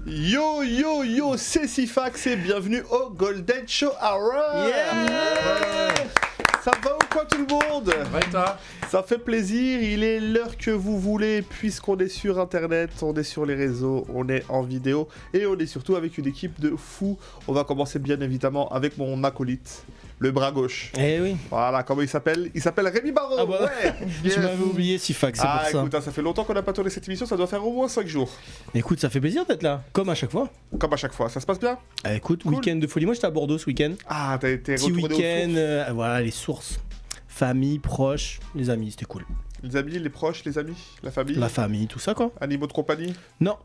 Yo yo yo, c'est Sifax et bienvenue au Golden Show Hour. Ça va ou quoi tout le monde? Ouais, toi? Ça fait plaisir, il est l'heure que vous voulez puisqu'on est sur internet, on est sur les réseaux, on est en vidéo et on est surtout avec une équipe de fous. On va commencer bien évidemment avec mon acolyte, le bras gauche. Eh oui. Voilà, comment il s'appelle? Il s'appelle Rémi Barreau. Ah bah, ouais. Tu m'avais oublié Sifax, c'est pour ça. Écoute, ça fait longtemps qu'on n'a pas tourné cette émission, ça doit faire au moins 5 jours. Écoute, ça fait plaisir d'être là, comme à chaque fois. Comme à chaque fois, ça se passe bien? Écoute, Cool. week-end de folie. Moi j'étais à Bordeaux ce week-end. Ah, t'as été Petit retourné week-end, voilà, les sources. Famille, proches, les amis, c'était cool. Les amis, les proches, les amis, la famille, La famille, tout ça quoi. animaux de compagnie, Non,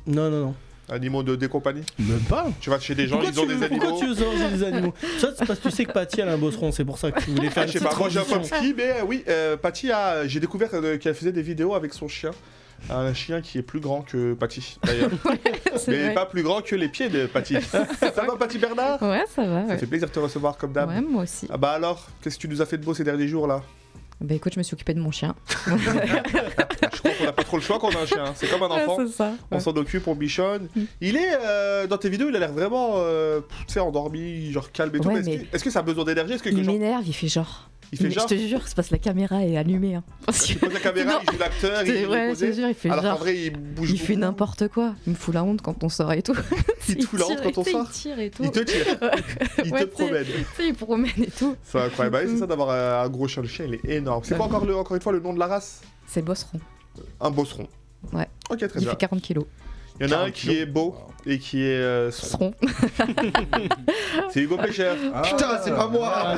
non. animaux de décompagnie. Même pas. Tu vas chez des gens, ils ont des animaux. Pourquoi tu veux savoir des animaux? Ça, c'est parce que tu sais que Patty elle a un bosseron, c'est pour ça que tu voulais faire Ah, une je sais petite pas, moi j'ai un transition. ski, mais oui, Patty j'ai découvert qu'elle faisait des vidéos avec son chien. Un chien qui est plus grand que Patty, d'ailleurs. Mais vrai. pas plus grand que les pieds de Patty. Ça va, Patty Bernard? Ouais, ça va. Ça Ouais. fait plaisir de te recevoir comme d'hab. Ouais, moi aussi. Ah bah alors, qu'est-ce que tu nous as fait de beau ces derniers jours là? Bah écoute, je me suis occupée de mon chien. Je crois qu'on n'a pas trop le choix quand on a un chien. C'est comme un enfant. c'est ça. On s'en occupe, on bichonne. Il est dans tes vidéos, il a l'air vraiment, tu sais, endormi, genre calme et tout. Ouais, Mais mais- est-ce que ça a besoin d'énergie? Est-ce que Il genre, m'énerve, il fait genre. il fait Mais genre, je te jure, c'est parce que la caméra est allumée. Hein. Parce il que- pose la caméra, Non. il joue l'acteur, il est Ouais, je posé. te jure, il fait Alors qu'en genre. vrai, il bouge. Il fait beaucoup. n'importe quoi. Il me fout la honte quand on sort et tout. Il te fout la honte quand on tu sais, sort. Il tire et tout. Il te tire, il Ouais, te tu sais. promène. Tu sais, il promène et tout. C'est incroyable. Bah oui, c'est ça d'avoir un gros chien. Le chien, il est énorme. C'est quoi encore une fois le nom de la race? C'est Bosseron. Un bosseron. Ouais. Ok, très Il bien. fait 40 kilos. Il y en a un 40 qui est beau et qui est Bosseron. c'est Hugo Pêcheur. Putain, c'est pas moi!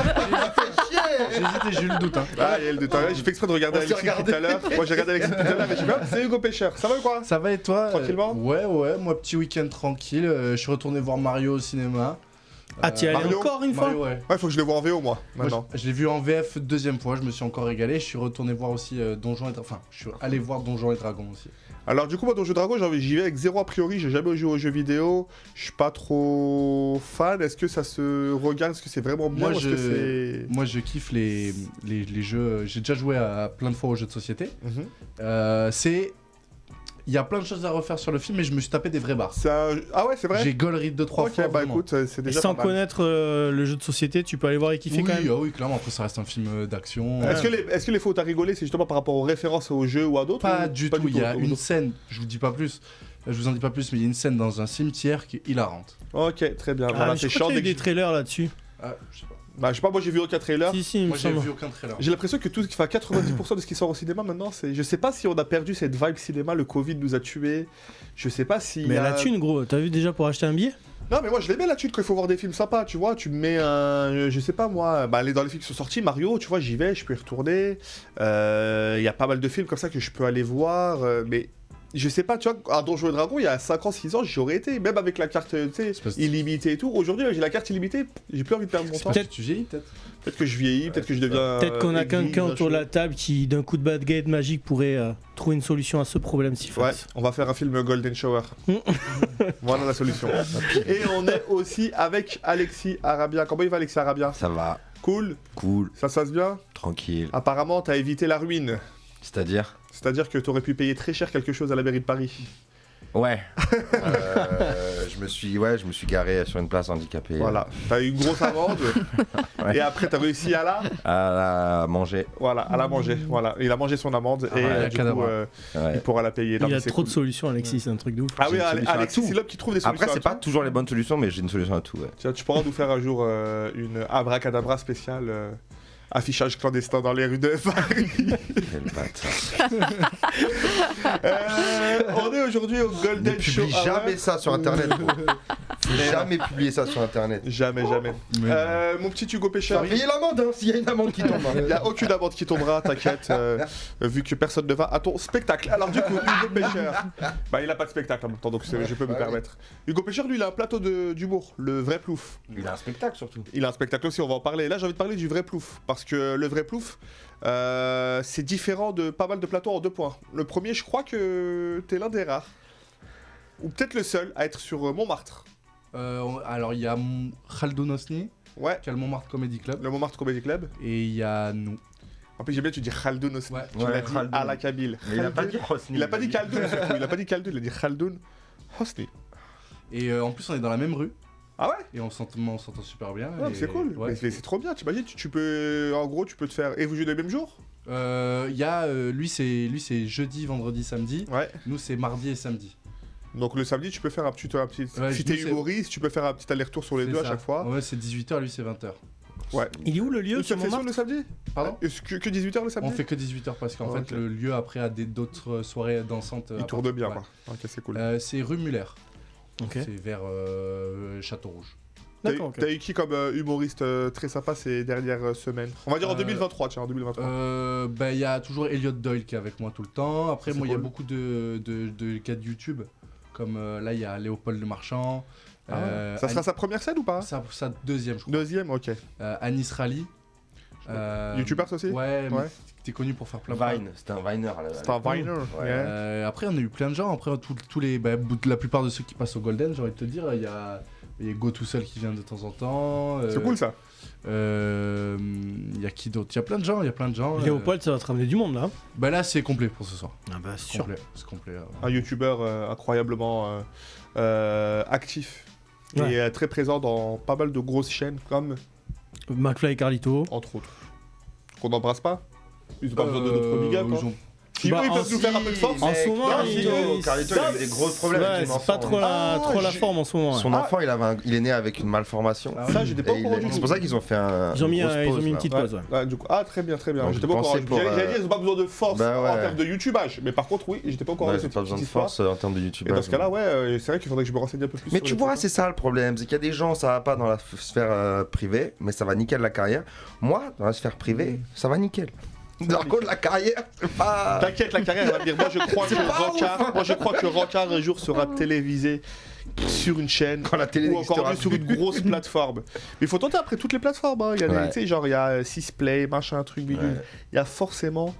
J'ai hésité, j'ai eu le doute. Hein. Ah, il y a le doute. J'ai fait exprès de regarder On s'est Alexis tout à l'heure. Moi, j'ai regardé Alexis tout à l'heure, mais je sais pas, c'est Hugo Pêcheur. Ça va ou quoi? Ça va et toi? Tranquillement? Ouais, moi petit week-end tranquille. Je suis retourné voir Mario au cinéma. Ah, t'y es allé Mario encore une fois? Mario, ouais. Ouais, faut que je le vois en VO, moi, Moi, maintenant. je l'ai vu en VF deuxième fois, je me suis encore régalé. Je suis retourné voir aussi Donjons et Dragons. Enfin, je suis allé voir Donjons et Dragons aussi. Alors, du coup, moi, dans Jeux Dragon, j'y vais avec zéro a priori. J'ai jamais joué aux jeux vidéo. Je suis pas trop fan. Est-ce que ça se regarde? Est-ce que c'est vraiment bien? Moi, Ou est-ce que c'est. Moi, je kiffe les jeux. J'ai déjà joué à plein de fois aux jeux de société. Mhm. Il y a plein de choses à refaire sur le film, mais je me suis tapé des vrais bars. Ah ouais, c'est vrai? J'ai Gollery 2-3 Ok, fois. bah vraiment. écoute, c'est Et déjà sans pas mal. connaître le jeu de société, tu peux aller voir et kiffer Oui, quand même. oui, clairement. Après, ça reste un film d'action. Est-ce que les fautes à rigoler, c'est justement par rapport aux références aux jeux ou à d'autres? Pas ou du tout. Il y a ou une d'autres scène, je vous dis pas plus. Je vous en dis pas plus, mais il y a une scène dans un cimetière qui est hilarante. Ok, très bien. Ah, Voilà, mais c'est je crois chiant. qu'il y a eu dès des que trailers là-dessus. Ah, je sais pas. Bah, je sais pas, moi j'ai vu aucun trailer. Si, il me Moi, j'ai semble. vu aucun trailer. J'ai l'impression que 90% de ce qui sort au cinéma maintenant, c'est. Je sais pas si on a perdu cette vibe cinéma, le Covid nous a tués. Je sais pas si. Mais la thune, gros, t'as vu déjà pour acheter un billet? Non, mais moi je l'aimais la thune quand il faut voir des films sympas, tu vois. Tu me mets un. Je sais pas moi, bah, dans les films qui sont sortis, Mario, tu vois, j'y vais, je peux y retourner. Il y a pas mal de films comme ça que je peux aller voir, mais. Je sais pas, tu vois, à Donjons et Dragons, il y a 5 ans, 6 ans, j'y aurais été, même avec la carte, tu sais, parce que- illimitée et tout. Aujourd'hui, j'ai la carte illimitée, j'ai plus envie de perdre mon temps. Peut-être que tu vieillis, peut-être. Peut-être que je vieillis, peut-être que je deviens. Peut-être qu'on a aigri, quelqu'un autour de la grincheux. table qui, d'un coup de baguette magique, pourrait trouver une solution à ce problème, Ouais, Sifax. on va faire un film Golden Shower. Voilà la solution. Et on est aussi avec Alexis Arabia. Comment il va, Alexis Arabia? Ça va, Cool, cool, ça se passe bien? tranquille. Apparemment, t'as évité la ruine. C'est-à-dire? C'est-à-dire que t'aurais pu payer très cher quelque chose à la mairie de Paris. Ouais. Je me suis garé sur une place handicapée. Voilà, t'as eu une grosse amende. Ouais. Et après, t'as réussi à la... À manger. Voilà, à la manger. Voilà, il a mangé son amende et ouais, du coup, cadavre. il Ouais. pourra la payer. Non, Il y a mais c'est trop de cool. solutions, Alexis, c'est un truc de ouf. Ah oui, J'ai une solution à Alexis, tout. c'est l'homme qui trouve des solutions. Après, c'est à pas tout. toujours les bonnes solutions, mais j'ai une solution à tout. Ouais. Tiens, tu pourras nous faire un jour une abracadabra spéciale. Affichage clandestin dans les rues de Paris. Quel bâtard. On est aujourd'hui au Ne Golden Show. publie jamais ça sur internet. Gros. Faut jamais publier ça sur internet. Jamais. Mon petit Hugo Ça Pêcheur, va payer l'amende, hein, s'il y a une amende qui tombe. il n'y a aucune amende qui tombera, t'inquiète, vu que personne ne va à ton spectacle. Alors du coup, Hugo Pêcheur, bah il a pas de spectacle en même temps, donc je peux me oui. permettre. Hugo Pêcheur, lui, il a un plateau d'humour, le vrai plouf. Il a un spectacle surtout. Il a un spectacle aussi, on va en parler. Là, j'ai envie de parler du vrai plouf, parce que le vrai plouf, c'est différent de pas mal de plateaux en 2 points. Le premier, je crois que t'es l'un des rares, ou peut-être le seul, à être sur Montmartre. Alors, il y a Khaldoun Osni, Ouais, qui a le Montmartre Comedy Club, le Montmartre Comedy Club. et il y a nous. En plus, j'aime bien, tu dis Khaldoun aussi. Ouais. Tu l'as Ouais, dit Khaldoun. à la Kabyle. Mais il a pas dit Il a pas dit Khaldoun surtout, il a pas dit Khaldoun, il a dit Khaldoun Hosni. Et en plus, on est dans la même rue. Ah ouais? Et on s'entend super bien. Ouais, et- c'est cool. Ouais, Mais c'est trop bien, t'imagines, tu peux. En gros, tu peux te faire. Et vous jouez les mêmes jours? lui c'est jeudi, vendredi, samedi. Ouais. Nous c'est mardi et samedi. Donc le samedi, tu peux faire un petit. Ouais, si t'es nous, c'est- humoriste, tu peux faire un petit aller-retour sur les C'est deux à ça. chaque fois. Ouais, c'est 18h, lui c'est 20h. Ouais. Il est où le lieu Tu sur fais ça Montmartre le samedi? Pardon? Est-ce que 18h le samedi? On fait que 18h parce qu'en Ah, fait ok. le lieu après a d'autres soirées dansantes. Il à tourne part- bien, ouais. quoi. Ok, c'est cool. C'est rue Muller. Ok. C'est vers Château Rouge. D'accord, ok. T'as eu qui comme humoriste très sympa ces dernières semaines? On va dire en 2023, tiens, en 2023. Il y a toujours Elliot Doyle qui est avec moi tout le temps. Après, C'est moi, il y a cool. beaucoup de gars de YouTube. Comme là, il y a Léopold Le Marchand. Ça sera sa première scène ou pas? sa deuxième, je crois. Deuxième, ok. Anis Rally. YouTubers aussi? Ouais, mais Ouais. t'es connu pour faire plein Vine, c'était un Viner. C'est un Viner. Ouais. yeah. Après, on a eu plein de gens. Après, tous les, la plupart de ceux qui passent au Golden, j'ai envie de te dire, il y a Go tout seul qui vient de temps en temps. C'est cool ça. Il y a qui d'autre? Il y a plein de gens. Léopold, ça va te ramener du monde là. Bah là, c'est complet pour ce soir. Ah bah C'est sûr. complet. C'est complet. Un youtubeur incroyablement actif. Ouais. Et très présent dans pas mal de grosses chaînes comme, McFly et Carlito. entre autres. Qu'on n'embrasse pas. Ils ont pas besoin de notre big up. ils Hein. ont- Si Bah, eux, ils en peuvent nous faire un peu de force. En ce moment, Carlito, il avait des gros problèmes Ouais, avec son c'est pas enfant. trop la j'ai- forme en ce moment. ouais. Son enfant, il est né avec une malformation. Ah ouais. Ça, j'étais pas au Et courant du tout. c'est pour ça qu'ils ont fait un. Ils ont mis, une grosse ils ont pause, mis une là. petite Ouais. pause. Ouais. Ouais, du coup, très bien, très bien. Donc, J'étais pas au courant. pensez pour, J'allais dire, ils ont pas besoin de force bah ouais. en termes de youtubage. Mais par contre, oui, j'étais pas au courant Ouais, de c'est cette pas besoin de petite histoire. force en termes de YouTube. Et dans ce cas-là, ouais, c'est vrai qu'il faudrait que je me renseigne un peu plus. Mais sur tu les vois, trucs. c'est ça le problème, c'est qu'il y a des gens, ça va pas dans la sphère privée, mais ça va nickel la carrière. Moi, dans la sphère privée, ça va nickel. Par contre, la carrière, c'est pas. T'inquiète, la carrière elle va venir. Moi, je crois que Rancard un jour sera télévisé sur une chaîne Quand la télé ou encore n'existera mieux sur plus. une grosse plateforme. Mais il faut tenter après toutes les plateformes. Hein. Il y a des, Ouais. tu sais, genre il y a 6play, machin, truc, bidule. Ouais. Il y a forcément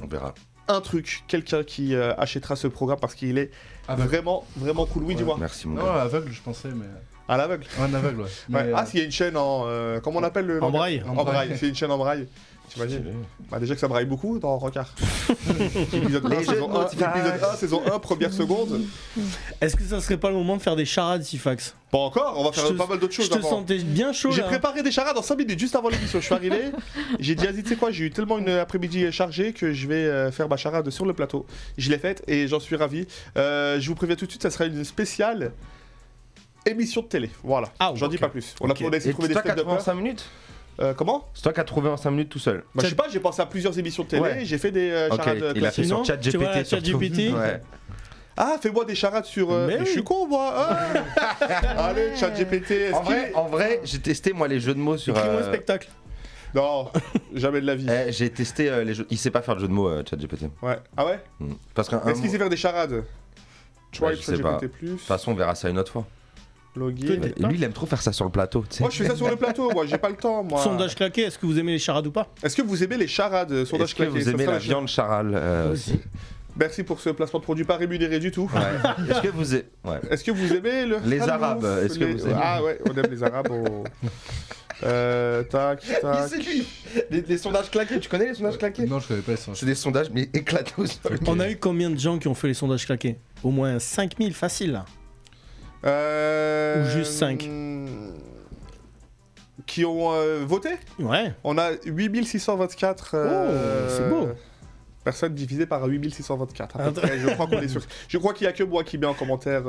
On verra. un truc, quelqu'un qui achètera ce programme parce qu'il est vraiment cool. Oui, Ouais. dis-moi. Merci mon Non, gars. aveugle, je pensais, mais. À l'aveugle. Un aveugle, ouais. Ouais. Mais, Ah, s'il y a une chaîne en. Comment on appelle le. En braille. En braille. C'est une chaîne en braille. T'imagines? Bah, déjà que ça braille beaucoup dans Rancard. Épisode 1, Les jeux de saison 1, motivation. épisode 1, saison 1, première seconde. Est-ce que ça serait pas le moment de faire des charades, Sifax? Pas encore, on va faire Je te- pas mal d'autres choses Je te avant. sentais bien chaud J'ai là. préparé des charades en 5 minutes juste avant l'émission. Je suis arrivé, j'ai dit, vas-y, tu sais quoi, j'ai eu tellement une après-midi chargée que je vais faire ma charade sur le plateau. Je l'ai faite et j'en suis ravi. Je vous préviens tout de suite, ça sera une spéciale émission de télé. Voilà, Ah, j'en dis ok. pas plus. On Ok. a essayé de Et trouver c'est des toi qui as trouvé en stand-uppers. 5 minutes Comment C'est toi qui as trouvé en 5 minutes tout seul. Bah, je sais pas, j'ai pensé à plusieurs émissions de télé, Ouais. j'ai fait des Ok, charades il a fait classiques. Sinon, sur ChatGPT. tu vois, surtout. ChatGPT. Ouais. Ah, fais-moi des charades sur. Mais Je oui. suis con, moi. Ah. Allez, ChatGPT. est-ce En vrai, j'ai testé moi les jeux de mots sur. Écris-moi un spectacle. Non, jamais de la vie. J'ai testé les jeux. Il sait pas faire de jeux de mots, ChatGPT. Ouais. Ah ouais Parce qu'un. Est-ce qu'il sait faire des charades? Try je sais pas. ChatGPT+. De toute façon, on verra ça une autre fois. Login. Peut-être. Et lui, il aime trop faire ça sur le plateau. Tu sais. Moi, je fais ça sur le plateau. Moi, j'ai pas le temps. Moi. Sondage claqué, est-ce que vous aimez les charades ou pas? Est-ce que vous aimez les charades? Sondage Est-ce que claqué. vous ça aimez sera la le- viande charal aussi Merci pour ce placement de produit pas rémunéré du tout. Ouais. Est-ce que vous aimez. Ouais. Est-ce que vous aimez le Les hallouf, Arabes, est-ce que vous aimez Ah ouais, on aime les Arabes. Tac, tac. C'est lui les sondages claqués, tu connais les sondages claqués Non, je connais pas ça. C'est des sondages mais éclatés au sol. On a eu combien de gens qui ont fait les sondages claqués? Au moins 5000 facile là. Ou juste 5. Qui ont voté? Ouais. On a 8624 c'est beau. personnes divisées par 8624. à peu Attends. près. Je crois qu'il y a que moi qui mets en commentaire.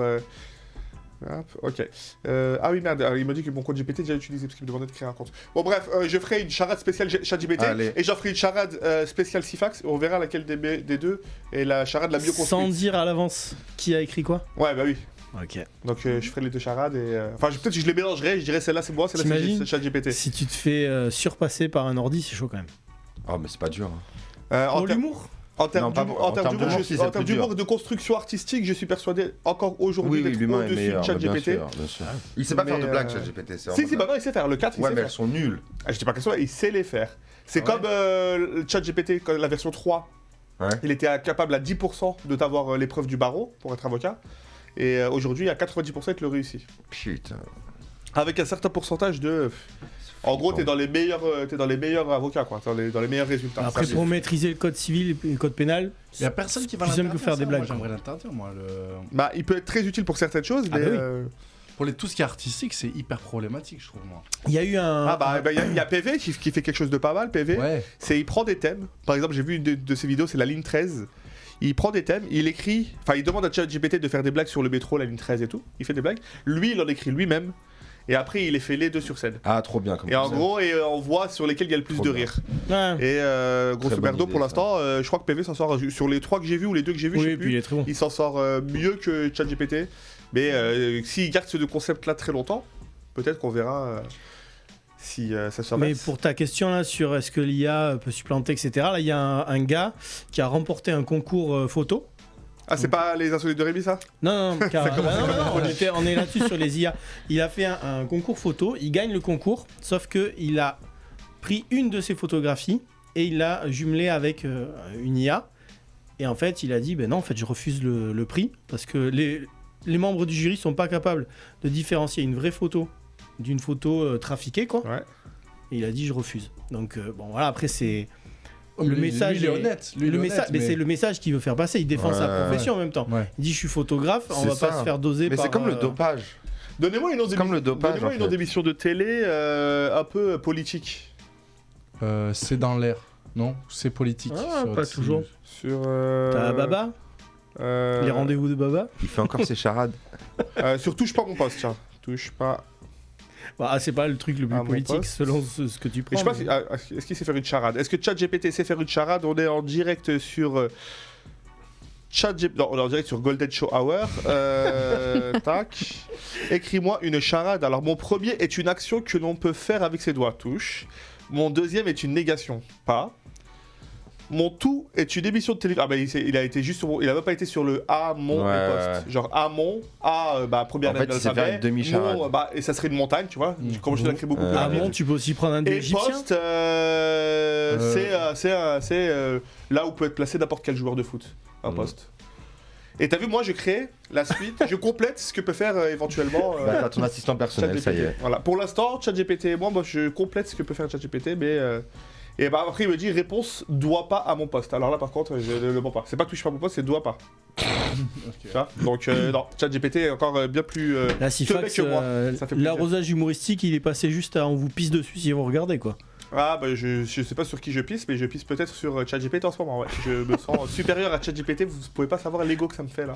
Hop, ok. Ah oui, merde, il m'a dit que mon code GPT est déjà utilisé parce qu'il me demandait de créer un compte. Bon, bref, je ferai une charade spéciale ChatGPT Allez. et j'en ferai une charade spéciale Sifax. On verra laquelle des deux est la charade la mieux Sans construite. dire à l'avance qui a écrit quoi? Ouais, bah oui. Ok. Donc je ferai les deux charades et. Enfin, peut-être que je les mélangerai. Je dirais celle-là c'est moi, celle-là T'imagines c'est ChatGPT. Si tu te fais surpasser par un ordi, c'est chaud quand même. Oh, mais c'est pas dur. Hein. En Pour termes- l'humour? En termes Non, pas d'humour, pour- en termes d'humour, d'humour, je si, suis- c'est en le termes plus d'humour dur. et de construction artistique, je suis persuadé encore aujourd'hui Oui, oui, d'être l'humain est au-dessus de meilleur. Bien ChatGPT. sûr, bien sûr. Il sait pas faire de Mais, blagues, ChatGPT. c'est Si, vraiment si, bah non, il sait faire. Le 4, il Ouais, sait mais faire. elles sont nulles. Ah, je dis pas qu'elles soient, il sait les faire. C'est Ah ouais comme le ChatGPT, quand la version 3. Ouais. Il était capable à 10% de t'avoir l'épreuve du barreau pour être avocat. Et aujourd'hui, à 90%, il te le réussit. Putain. Avec un certain pourcentage de. En gros, t'es dans les meilleurs avocats, quoi. Dans les meilleurs résultats. Après, Ça, pour maîtriser le code civil et le code pénal, Il y a personne qui va Plus simple l'interdire. que faire des ça. blagues, Moi, j'aimerais l'interdire, moi. Bah, il peut être très utile pour certaines choses, Ah mais. bah oui. Pour tout ce qui est artistique, c'est hyper problématique, je trouve, moi. il y a eu un. Il y a PV qui fait quelque chose de pas mal, PV. Ouais. C'est il prend des thèmes. Par exemple, j'ai vu une de ses vidéos, c'est la ligne 13. Il prend des thèmes, il écrit, il demande à ChatGPT de faire des blagues sur le métro, la ligne 13 et tout. Il fait des blagues. Lui, il en écrit lui-même. Et après, il les fait les deux sur scène. Ah, trop bien comme Et en concept. gros, on voit sur lesquels il y a le plus Trop de bien. rire. Ouais. Et grosso Très bonne merdo, idée, pour ça. l'instant, je crois que PV s'en sort sur les 3 que j'ai vus ou les 2 que j'ai vus, je Oui, sais et puis plus. il est très bon. Il s'en sort mieux que ChatGPT. Mais s'il garde ce deux concepts-là très longtemps, peut-être qu'on verra si ça se Mais remet. pour ta question là sur est-ce que l'IA peut supplanter, etc., là il y a un gars qui a remporté un concours photo. Ah, c'est pas les insolites de Rémi, ça? Non, car, non, on est là-dessus sur les IA. Il a fait un concours photo, il gagne le concours, sauf que il a pris une de ses photographies et il l'a jumelée avec une IA. Et en fait, il a dit, ben non, en fait, je refuse le prix parce que les membres du jury sont pas capables de différencier une vraie photo d'une photo trafiquée, quoi. Ouais. Et il a dit, je refuse. Donc, bon, voilà, après, c'est... Oh, mais Le message lui, il est est- honnête. Lui, il Le est message, honnête, mais c'est le message qu'il veut faire passer. Il défend sa Ouais, profession en même temps. Ouais. Il dit je suis photographe, on C'est va pas ça. se faire doser Mais par. c'est comme le dopage. Donnez-moi une autre C'est comme le dopage, Donnez-moi en une autre fait. émission de télé un peu politique. C'est dans l'air. Non, c'est politique. Ah, sur pas Odyssey. toujours. Sur. T'as Baba, les rendez-vous de Baba. Il fait encore ses charades. Sur Touche pas mon poste, tiens. Touche pas. Bah, c'est pas le truc le plus Ah, mon politique poste. selon ce que tu Et prends. je sais pas mais- si, est-ce qu'il sait faire une charade? Est-ce que ChatGPT sait faire une charade? On est en direct sur non, on est en direct sur Golden Show Hour. Tac. Écris-moi une charade. Alors mon premier est une action que l'on peut faire avec ses doigts. Touche. Mon deuxième est une négation. Pas. Mon tout est une émission de télévision. Ah bah il a été juste sur il a même pas été sur le A, mon Ouais, et poste. ouais. Genre Amont, première En lettre fait, de il sait l'alphabet. faire une demi-charade. Mon, et ça serait une montagne, tu vois. Mmh. Comme je te l'écris beaucoup plus Ah, Ah rapide. bon, tu peux aussi prendre un dieu Et égyptien. poste, c'est là où peut être placé n'importe quel joueur de foot. Un Mhm. poste. Et t'as vu, moi je crée la suite, je complète ce que peut faire éventuellement Bah, t'as ton assistant personnel, ça y est. Voilà. Pour l'instant, ChatGPT et moi, je complète ce que peut faire ChatGPT, mais. Et bah après, il me dit réponse doit pas à mon poste. Alors là, par contre, je ne le mens pas. C'est pas touche pas à mon poste, c'est doit pas. Tu vois. Donc, non, ChatGPT est encore bien plus. La teubé Sifax, que moi. Ça fait plaisir. l'arrosage humoristique, il est passé juste à on vous pisse dessus si vous regardez quoi. Ah bah je sais pas sur qui je pisse, mais je pisse peut-être sur ChatGPT en ce moment, ouais. Je me sens supérieur à ChatGPT, vous pouvez pas savoir l'ego que ça me fait là.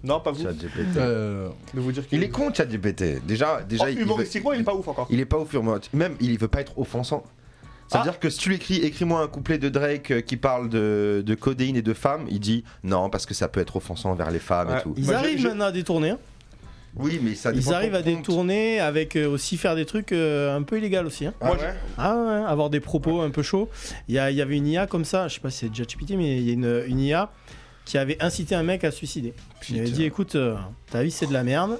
Non, pas vous. ChatGPT. De vous dire qu'il Il est con, ChatGPT. Déjà, humoristiquement, il est pas ouf encore. il est pas ouf. Même, il veut pas être offensant. Ça veut dire que si tu l'écris, écris-moi un couplet de Drake qui parle de codéine et de femmes, il dit non parce que ça peut être offensant envers les femmes Ouais. et tout. Ils Moi, arrivent maintenant à détourner. Hein. Oui, mais ça Ils dépend de arrivent ton à prompt. détourner avec aussi faire des trucs un peu illégaux aussi. Hein. Ah Moi, ouais Ah ouais, avoir des propos un peu chauds. Il y avait une IA comme ça, je sais pas si c'est ChatGPT, mais il y a une IA qui avait incité un mec à se suicider. Il avait Putain. dit écoute, ta vie c'est de la merde,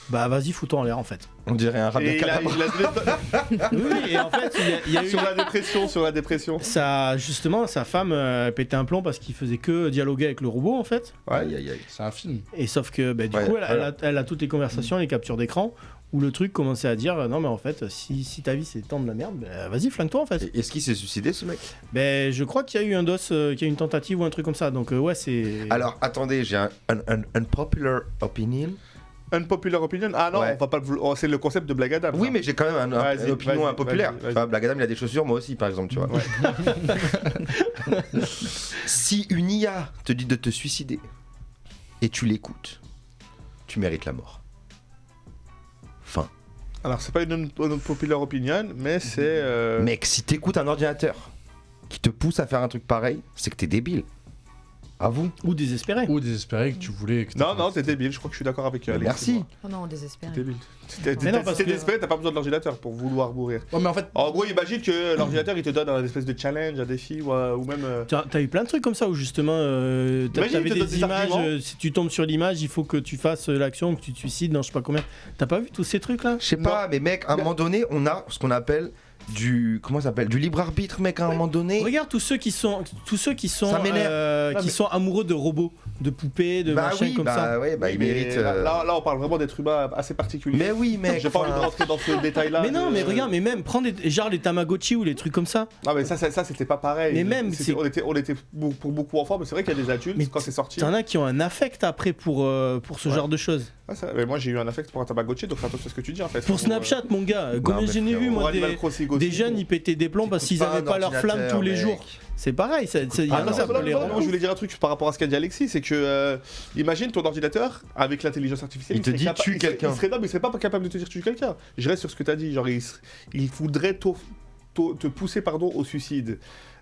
bah vas-y fous-toi en l'air en fait. On dirait un Et il a rabia. Oui, et en fait il y a eu sur la dépression. justement sa femme pétait un plomb parce qu'il faisait que dialoguer avec le robot en fait. Aïe aïe aïe. C'est un film. Et sauf que bah, du Ouais, coup voilà. elle a toutes les conversations, les captures d'écran où le truc commençait à dire non mais en fait si ta vie c'est tant de la merde, bah, vas-y flingue-toi en fait. Est-ce qu'il s'est suicidé ce mec? Ben je crois qu'il y a eu un dos, qu'il y a eu une tentative ou un truc comme ça. Donc ouais c'est. Alors attendez, j'ai un unpopular opinion. Unpopular opinion. Ah non, Ouais. on va pas c'est le concept de Blague Adam. Oui, ça. mais j'ai quand même Vas-y, une opinion vas-y, impopulaire. vas-y, Tu vois, Black Adam, il a des chaussures, moi aussi, par exemple, tu vois. Si une IA te dit de te suicider et tu l'écoutes, tu mérites la mort. Fin. Alors c'est pas une unpopular opinion, mais c'est. Mec, si t'écoutes un ordinateur qui te pousse à faire un truc pareil, c'est que t'es débile. À vous. Ou désespéré. Ou désespéré que tu voulais. Que Non, t'es débile. Je crois que je suis d'accord avec. Alexis, Merci. moi. Oh non, désespéré. T'es débile. Mais non, parce T'es que- désespéré, t'as pas besoin de l'ordinateur pour vouloir mourir. Ouais, mais en fait. En gros, imagine que l'ordinateur il te donne un espèce de challenge, un défi ou même. T'as eu plein de trucs comme ça où justement Imagine, il t'avais te donne des des images, arguments. si tu tombes sur l'image, il faut que tu fasses l'action, que tu te suicides, non je sais pas combien. T'as pas vu tous ces trucs là? Je sais pas, mais mec, à un moment donné, on a ce qu'on appelle comment ça s'appelle, du libre arbitre, mec, à un moment donné. Regarde tous ceux qui sont Ça m'énerve. qui sont amoureux de robots, de poupées, de Bah machins oui, comme ça. ouais, bah Oui, il mais mérite. là, on parle vraiment d'êtres humains assez particuliers. Mais oui, mec. J'ai pas envie de rentrer dans ce détail-là. Mais non, mais regarde, mais même prends genre les Tamagotchi ou les trucs comme ça. Non, mais ça c'était pas pareil. Mais même, on était pour beaucoup enfants, mais c'est vrai qu'il y a des adultes Mais quand c'est sorti. T'en as qui ont un affect après pour ce genre de choses. Ouais, mais moi j'ai eu un affect pour un Tamagotchi, donc fais attention à ce que tu dis en fait. Pour Snapchat, mon gars, combien mais j'en ai vu Pour moi Animal Crossing aussi, des jeunes, ils pétaient des plombs parce qu'ils avaient pas leur flamme tous les jours. C'est pareil, il y a Ah, pas non, ça non, pour les non, robots. je voulais dire un truc par rapport à ce qu'a dit Alexis, c'est que imagine ton ordinateur avec l'intelligence artificielle. Il te dit tue quelqu'un. Non, mais il serait pas capable de te dire tue quelqu'un. Je reste sur ce que tu as dit, genre il voudrait te pousser au suicide.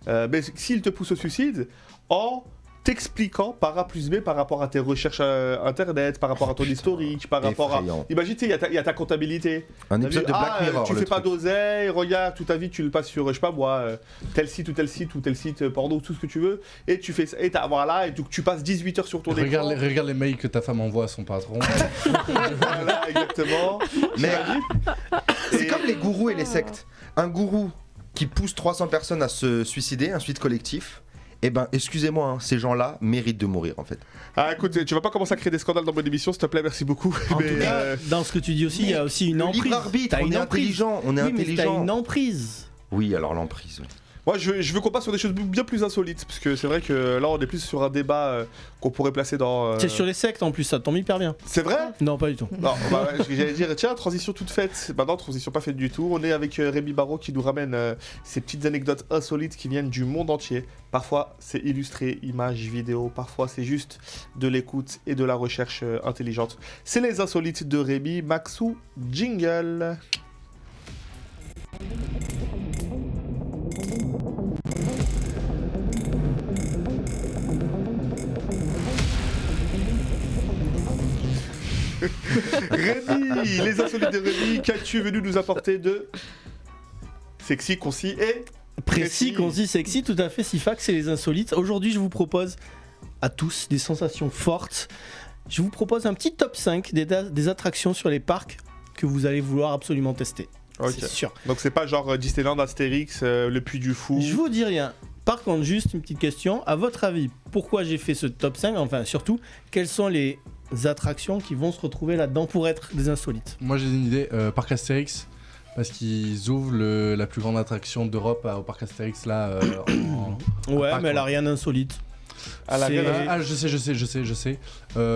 Mais s'il te pousse au suicide, en t'expliquant par A plus B par rapport à tes recherches internet, par rapport à ton historique, par rapport à... Effrayant. Imagine, tu sais, il y a ta comptabilité. Un T'as épisode vu, de Black Mirror. tu le fais pas truc. d'oseille, regarde, toute ta vie tu le passes sur, je sais pas moi, tel site ou tel site ou tel site porno, tout ce que tu veux, et tu fais ça, et voilà, et donc tu passes 18 heures sur ton écran. Regarde les mails que ta femme envoie à son patron. Voilà, exactement. Mais c'est Et- comme les gourous et les sectes. Un gourou qui pousse 300 personnes à se suicider, un suicide collectif. Eh ben, excusez-moi, hein, ces gens-là méritent de mourir en fait. Ah écoute, tu vas pas commencer à créer des scandales dans mon émission, s'il te plaît, merci beaucoup. En Mais, tout cas, dans ce que tu dis aussi, il y a aussi une Le emprise. libre arbitre, T'as on une est emprise. intelligent, on est Oui, mais t'as intelligent. une emprise. Oui, alors l'emprise. oui. moi je veux qu'on passe sur des choses bien plus insolites, parce que c'est vrai que là on est plus sur un débat qu'on pourrait placer dans... C'est sur les sectes en plus, ça tombe hyper bien. C'est vrai? Non, pas du tout. Non, bah, ouais, j'allais dire, tiens, transition toute faite. Bah non, transition pas faite du tout. On est avec Rémi Barraud qui nous ramène ces petites anecdotes insolites qui viennent du monde entier. Parfois, c'est illustré, images, vidéos. Parfois, c'est juste de l'écoute et de la recherche intelligente. C'est les insolites de Rémi. Maxou, jingle. Rémi, les insolites de Rémi, qu'as-tu venu nous apporter de sexy, concis et Précis, concis, sexy, tout à fait, Sifax et les insolites. Aujourd'hui, je vous propose à tous des sensations fortes. Je vous propose un petit top 5 des attractions sur les parcs que vous allez vouloir absolument tester. Ok. C'est sûr. Donc c'est pas genre Disneyland, Astérix, le Puy du Fou. Je vous dis rien. Par contre, juste une petite question. À votre avis, pourquoi j'ai fait ce top 5 ? Enfin, surtout, quelles sont les attractions qui vont se retrouver là-dedans pour être des insolites ? Moi j'ai une idée, Parc Astérix, parce qu'ils ouvrent la plus grande attraction d'Europe au Parc Astérix là. Ouais, parc, mais elle a quoi. rien d'insolite. À la C'est- Reine- Ah, je sais.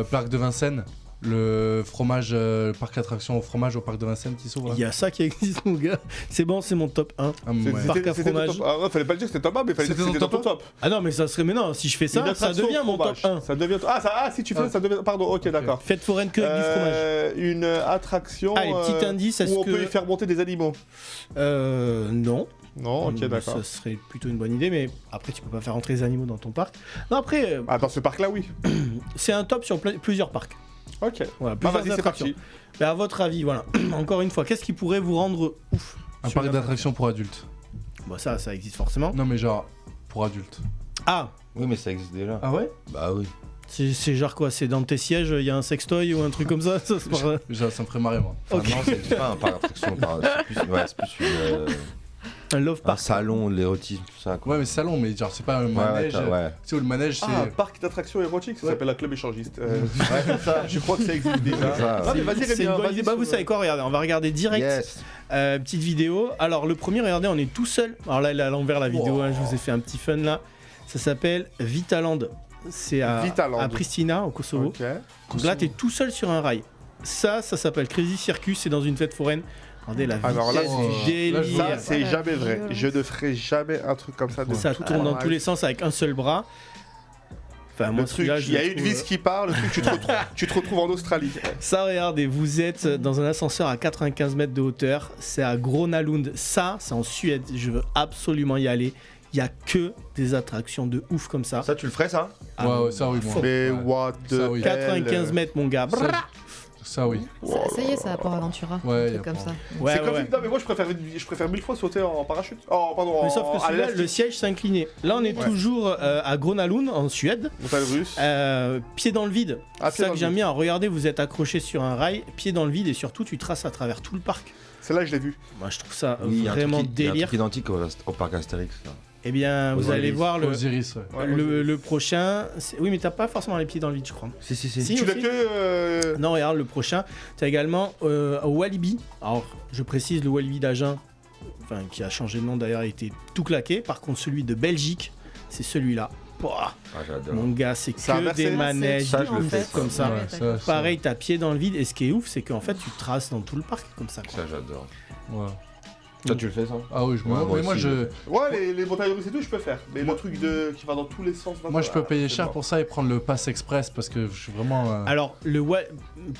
Parc de Vincennes, le fromage, parc attraction au fromage au Parc de Vincennes qui s'ouvre. là. Il y a ça qui existe, mon gars. C'est bon, c'est mon top 1. Ah, C'est- ouais. Parc à c'était fromage. ton top. Ah ouais, fallait pas le dire que c'était top 1, mais fallait dire que C'était c'était ton dans ton top. Ah non, mais ça serait. Mais non, si je fais Une ça, ça attraction devient au mon top fromage. 1. Ça devient... Ah, si tu fais Ah. ça, ça devient... Pardon, ok, d'accord. Fête foraine que avec du fromage. Une attraction Allez, petit indice, est-ce où on que- peut y faire monter des animaux. Non. Non, ok, d'accord. Ça serait plutôt une bonne idée, mais après, tu peux pas faire entrer les animaux dans ton parc. Non, après, Ah, dans ce parc-là, oui. c'est un top sur plusieurs parcs. Ok. Voilà, Bah, plusieurs vas-y, c'est attractions. parti. Mais à votre avis, voilà. Encore une fois, qu'est-ce qui pourrait vous rendre ouf Un sur parc une d'attraction pour adultes. Bon, ça existe forcément. Non mais genre pour adultes. Ah, Oui, mais ça existe déjà. Ah ouais? Bah oui. c'est genre quoi? C'est dans tes sièges, il y a un sextoy ou un truc comme ça? Ça se passe- Genre, ça me ferait marrer moi. Enfin, Ok. non, c'est pas un parc d'attraction. C'est plus Un love un park. salon, l'érotisme, tout ça. Quoi. Ouais mais salon mais genre c'est pas un Ouais, manège. ouais. Tu sais où le manège c'est... Ah, parc d'attraction érotique, ça Ouais. s'appelle la club échangiste. Ouais, c'est ça. Je crois que ça existe déjà. C'est ça. Ah, mais vas-y, C'est Rémi, une bonne vas-y idée. Bah, vous sur- savez quoi? Regardez, on va regarder direct. Yes. Petite vidéo. Alors, le premier, regardez, on est tout seul. Alors là, elle est à l'envers la vidéo. Wow. Hein, je vous ai fait un petit fun là. Ça s'appelle Vitaland. C'est à Vitaland. Pristina, au Kosovo. Ok. Donc là, t'es tout seul sur un rail. Ça s'appelle Crazy Circus. C'est dans une fête foraine. Regardez la Alors là, vitesse c'est- du là, je délire. Ça, c'est Voilà, jamais vrai. violence. Je ne ferai jamais un truc comme ça de Ça toute tourne dans ma tous les life. sens avec un seul bras. Enfin, moi, Le truc, celui-là, il y a je une trouve, vis qui part, le truc, tu te retrouves en Australie. Ça, regardez, vous êtes dans un ascenseur à 95 mètres de hauteur. C'est à Grönalund. Ça, c'est en Suède. Je veux absolument y aller. Il y a que des attractions de ouf comme ça. Ça, tu le ferais, ça? Ah, Ouais, ça oui moi. Mais Ouais. what Ça, the oui. 95 mètres, mon gars. Ça, Ça, oui. Ça y est, ça a Port Aventura. Ouais, un y a truc comme pas- ça. Ouais, C'est ouais, comme ouais. si- Non, mais moi, je préfère 1000 fois sauter en parachute. Oh, pardon, Mais sauf que à celui-là, l'élastique. le siège s'est incliné. Là, on est Ouais. toujours à Gronalund, en Suède. Montagne russe. Pied dans le vide. Ah, C'est pied ça dans que le j'aime vide. bien. Regardez, vous êtes accroché sur un rail, pied dans le vide, et surtout, tu traces à travers tout le parc. Celle-là, je l'ai vu. Moi, je trouve ça Oui, il y a un vraiment truc il y a un délire. truc identique au parc Astérix. Là. Eh bien, vous Osiris. allez voir le, Osiris, ouais. Ouais, le prochain. Oui, mais t'as pas forcément les pieds dans le vide, je crois. Si. Si, Tu l'as aussi. que. Non, regarde, le prochain, tu as également au Walibi. Alors, je précise, le Walibi d'Agen, enfin, qui a changé de nom d'ailleurs, a été tout claqué. Par contre, celui de Belgique, c'est celui-là. Pouah, Ah, j'adore. mon gars, c'est C'est que inversé. des manèges Ça, je de le ouf fais, comme ça. Ouais, ça, Pareil, t'as pied dans le vide. Et ce qui est ouf, c'est qu'en fait, tu traces dans tout le parc comme ça. quoi. Ça, j'adore. Ouais. Toi, tu le fais ça? Ah oui, Ouais, moi mais moi aussi. je. Ouais, les montagnes russes et tout, je peux faire. Mais le truc qui va dans tous les sens. Moi, je peux payer c'est cher mort. pour ça et prendre le pass express parce que je suis vraiment. Alors,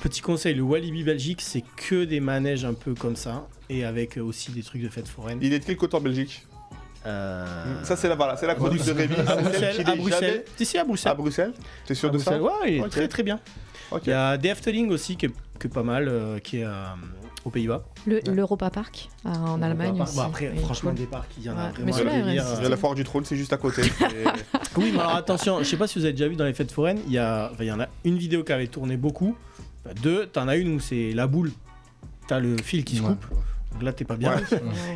petit conseil, le Walibi Belgique, c'est que des manèges un peu comme ça. Et avec aussi des trucs de fête foraine. Il est de quel côté en Belgique Ça, c'est c'est la chronique de Rémi. À Bruxelles, Celle qui à n'est Bruxelles. jamais- Si, si, à Bruxelles. À Bruxelles. T'es sûr À de ça? Bruxelles, ouais, il est Ok. très très bien. Ok. Il y a The Efteling aussi qui est pas mal, qui est aux Pays-Bas. L'Europa Park en Allemagne aussi. Bon, après, Oui, franchement, cool. des parcs, il y en a Ouais. vraiment Mais celui-là, un il délire. reste- Il y a la foire du trône, c'est juste à côté. Et- Oui, mais alors attention, je sais pas si vous avez déjà vu dans les fêtes foraines, il y en a une vidéo qui avait tourné beaucoup. Enfin, deux, t'en as une où c'est la boule. T'as le fil qui se coupe. Donc là, t'es pas bien. Ouais.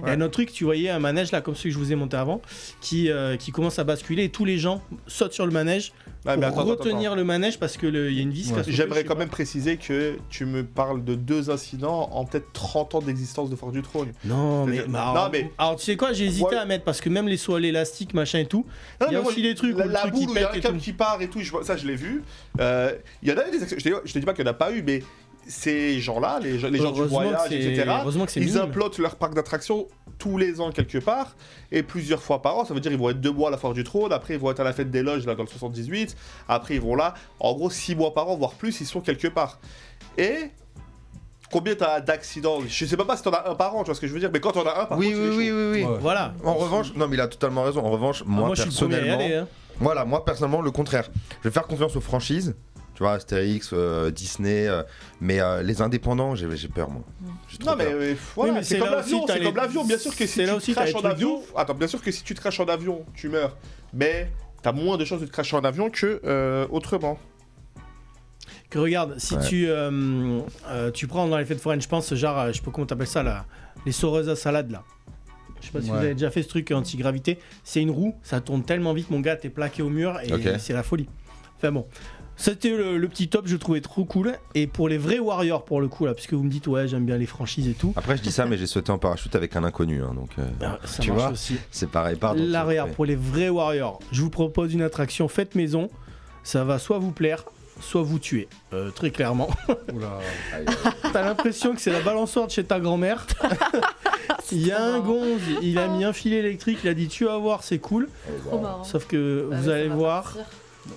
Il y a un autre truc, tu voyais un manège là, comme celui que je vous ai monté avant, qui commence à basculer et tous les gens sautent sur le manège Ah, pour mais attends, retenir le manège parce que il y a une vis qui a sauté, J'aimerais je sais quand pas. même préciser que tu me parles de 2 incidents en peut-être 30 ans d'existence de Foire du Trône. Non, mais, Non, alors, mais- alors, tu sais quoi, j'ai hésité Ouais. à mettre parce que même les sauts à l'élastique, machin et tout, Non, il y a mais moi, aussi des trucs où le la truc boule qui où il y a pète un et câble tout. qui part et tout, ça je l'ai vu. Il y en a eu des actions. Je te dis pas qu'il n'y en a pas eu, mais ces gens-là, les gens du Heureusement voyage, que c'est- etc., heureusement que c'est ils minime. implantent leur parc d'attractions tous les ans quelque part et plusieurs fois par an. Ça veut dire ils vont être 2 mois à la Foire du Trône, après ils vont être à la fête des loges là dans le 78, après ils vont là. En gros 6 mois par an, voire plus, ils sont quelque part. Et combien t'as d'accidents? Je sais pas si t'en as un par an, tu vois ce que je veux dire, mais quand t'en as un par Oui, contre, oui, il est chaud. oui. Ouais. Voilà. En revanche, non, mais il a totalement raison. En revanche, moi, Moi, je suis le premier à y personnellement, aller, hein. voilà, moi personnellement, le contraire. Je vais faire confiance aux franchises. Tu vois, Astérix, Disney, mais les indépendants, j'ai peur, moi. J'ai trop Non mais peur. voilà, Oui, mais c'est c'est comme là aussi, l'avion, t'as c'est les- comme l'avion. Bien sûr que si c'est là tu aussi, te craches t'as en les trucs avion, de ouf. attends, bien sûr que si tu te craches en avion, tu meurs. Mais t'as moins de chances de te cracher en avion que autrement. Que regarde, si Ouais. tu prends dans les fêtes foraines, je pense, genre, je sais pas comment t'appelles ça, là, les saureuses à salade, là. Je sais pas si vous Ouais. avez déjà fait ce truc anti-gravité. C'est une roue, ça tourne tellement vite, mon gars, t'es plaqué au mur et Ok. c'est la folie. Enfin bon. C'était le petit top, je trouvais trop cool. Et pour les vrais warriors, pour le coup, là, puisque vous me dites, ouais, j'aime bien les franchises et tout. Après, je dis ça, mais j'ai sauté en parachute avec un inconnu, hein, donc Ça tu marche vois, aussi. c'est pareil. Pardon. Là, regarde, Ouais. pour les vrais warriors, je vous propose une attraction faite maison. Ça va soit vous plaire, soit vous tuer. Très clairement. Oula. T'as l'impression que c'est la balançoire de chez ta grand-mère. Il y a un gonze, il a mis un filet électrique, il a dit tu vas voir, c'est cool. Trop marrant. Sauf que vous allez voir,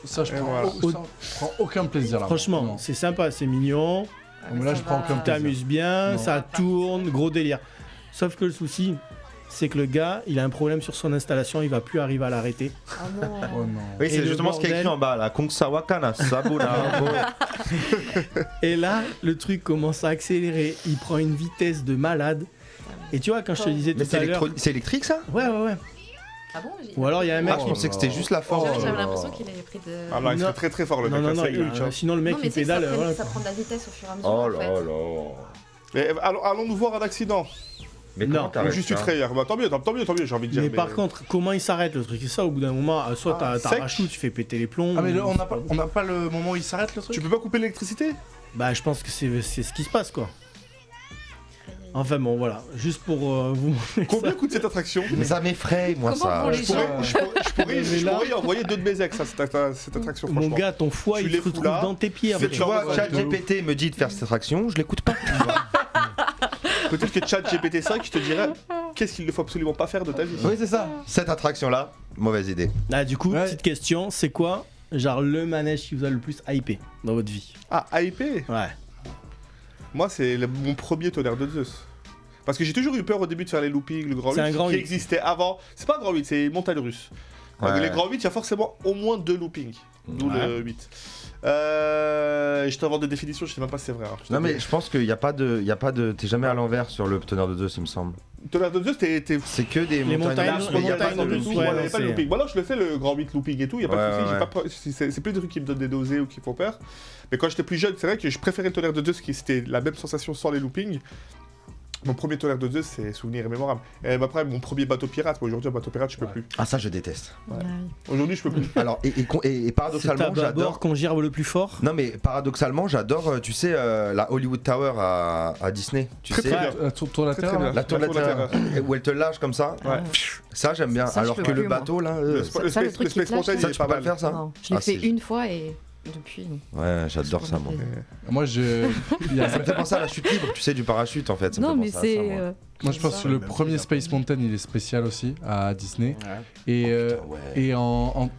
Ça, je Et prends, voilà. ça, je prends aucun plaisir là. franchement, Non. c'est sympa, c'est mignon, mais là, je prends aucun tu plaisir. t'amuses bien, Non. ça tourne, gros délire. Sauf que le souci, c'est que le gars, il a un problème sur son installation, il va plus arriver à l'arrêter. Ah non. Oh non. Oui, Et c'est le justement ce qui est écrit bordel. en bas là. Kongsa Wakana, Sabuna. Et là, le truc commence à accélérer, il prend une vitesse de malade. Et tu vois, quand je te disais Mais tout à l'heure. c'est électrique ça? Ouais, ouais, ouais. Ah bon Ou alors il y a un mec Ah, je qui. pensais que c'était juste la force. J'avais l'impression qu'il avait pris de. Ah non, il Non. serait très très fort le Non, mec. non, là, non, c'est Hulk, hein. sinon le mec Non, mais il tu sais que ça pédale. prend- voilà, ça quoi. prend de la vitesse au fur et à mesure. Oh en là fait. là. Mais allons-nous voir un accident. Mais Non. comment Ou t'arrêtes juste une ça? frayeur. Bah, tant mieux, j'ai envie de dire. Mais par contre, comment il s'arrête le truc? C'est ça, au bout d'un moment, soit Ah, t'arraches sec. tout, tu fais péter les plombs. Ah, mais ou- on n'a pas le moment où il s'arrête le truc. Tu peux pas couper l'électricité? Bah, je pense que c'est ce qui se passe, quoi. Enfin bon, voilà, juste pour vous montrer Combien ça. coûte cette attraction? Mais ça m'effraie, moi Comment ça. font les Je gens pourrais y envoyer 2 de mes ex à cette attraction, Mon franchement. gars, ton foie, Tu il les se fous retrouve là, dans tes pieds. fais après. Tu vois, Ouais, ChatGPT me dit de faire cette attraction, je l'écoute pas. Peut-être que ChatGPT 5 te dirait qu'est-ce qu'il ne faut absolument pas faire de ta vie. Oui, c'est ça. Cette attraction là, mauvaise idée. Ah, du coup, Ouais. petite question, c'est quoi, genre, le manège qui vous a le plus hypé dans votre vie? Ah, hypé? Ouais. Moi, c'est mon premier tonnerre de Zeus. Parce que j'ai toujours eu peur au début de faire les loopings, le grand C'est 8 un grand qui 8. existait avant. C'est pas un grand 8, c'est montagne russe. Ouais. Les grands 8, il y a forcément au moins 2 loopings. D'où Ouais. le 8. Je t'invente des définitions, je sais même pas si c'est vrai. hein. Non mais je pense qu'il y a pas de, t'es jamais à l'envers sur le tonnerre de Zeus, il me semble. Tonnerre de Zeus, t'es C'est que des Les montagnes, russes, les mais il y a pas montagnes de de looping. Zeus, ouais, il y a non, pas de c'est- looping. Moi, non, je le fais le grand 8 looping et tout, il y a pas de Ouais, souci. ouais. j'ai pas c'est plus des trucs qui me donnent des nausées ou qui font peur. Mais quand j'étais plus jeune, c'est vrai que je préférais le tonnerre de Zeus, qui c'était la même sensation sans les loopings. Mon premier tonnerre de Zeus, c'est souvenir mémorable. Et après, mon premier bateau pirate, moi, aujourd'hui, un bateau pirate, je peux Ouais. plus. Ah ça je déteste. Ouais. Ouais. Aujourd'hui, je peux plus. Alors et C'est paradoxalement à bâbord j'adore. qu'on gerbe le plus fort. Non mais paradoxalement j'adore, tu sais, la Hollywood Tower à Disney. Tu Très, sais, très bien. Tour de la Très, Terre très bien. là. la tour de la Terreur, où elle te lâche comme ça. Ouais. Ça j'aime bien. Ça, je Alors peux que le plus, moi. bateau là. Le Ça, le Space truc qui te Mountain, lâche, il Ça est tu pas peux pas mal. le faire ça. Non, je l'ai Ah, fait c'est- une fois et depuis, non. Ouais j'adore ça moi. Moi, il y a- Ça me fait penser à la chute libre, tu sais, du parachute en fait. Ça me Non, fait mais penser à ça, c'est. moi. moi, je pense ça. que le Même premier si Space Mountain, il est spécial aussi à Disney. Et, Putain, ouais. et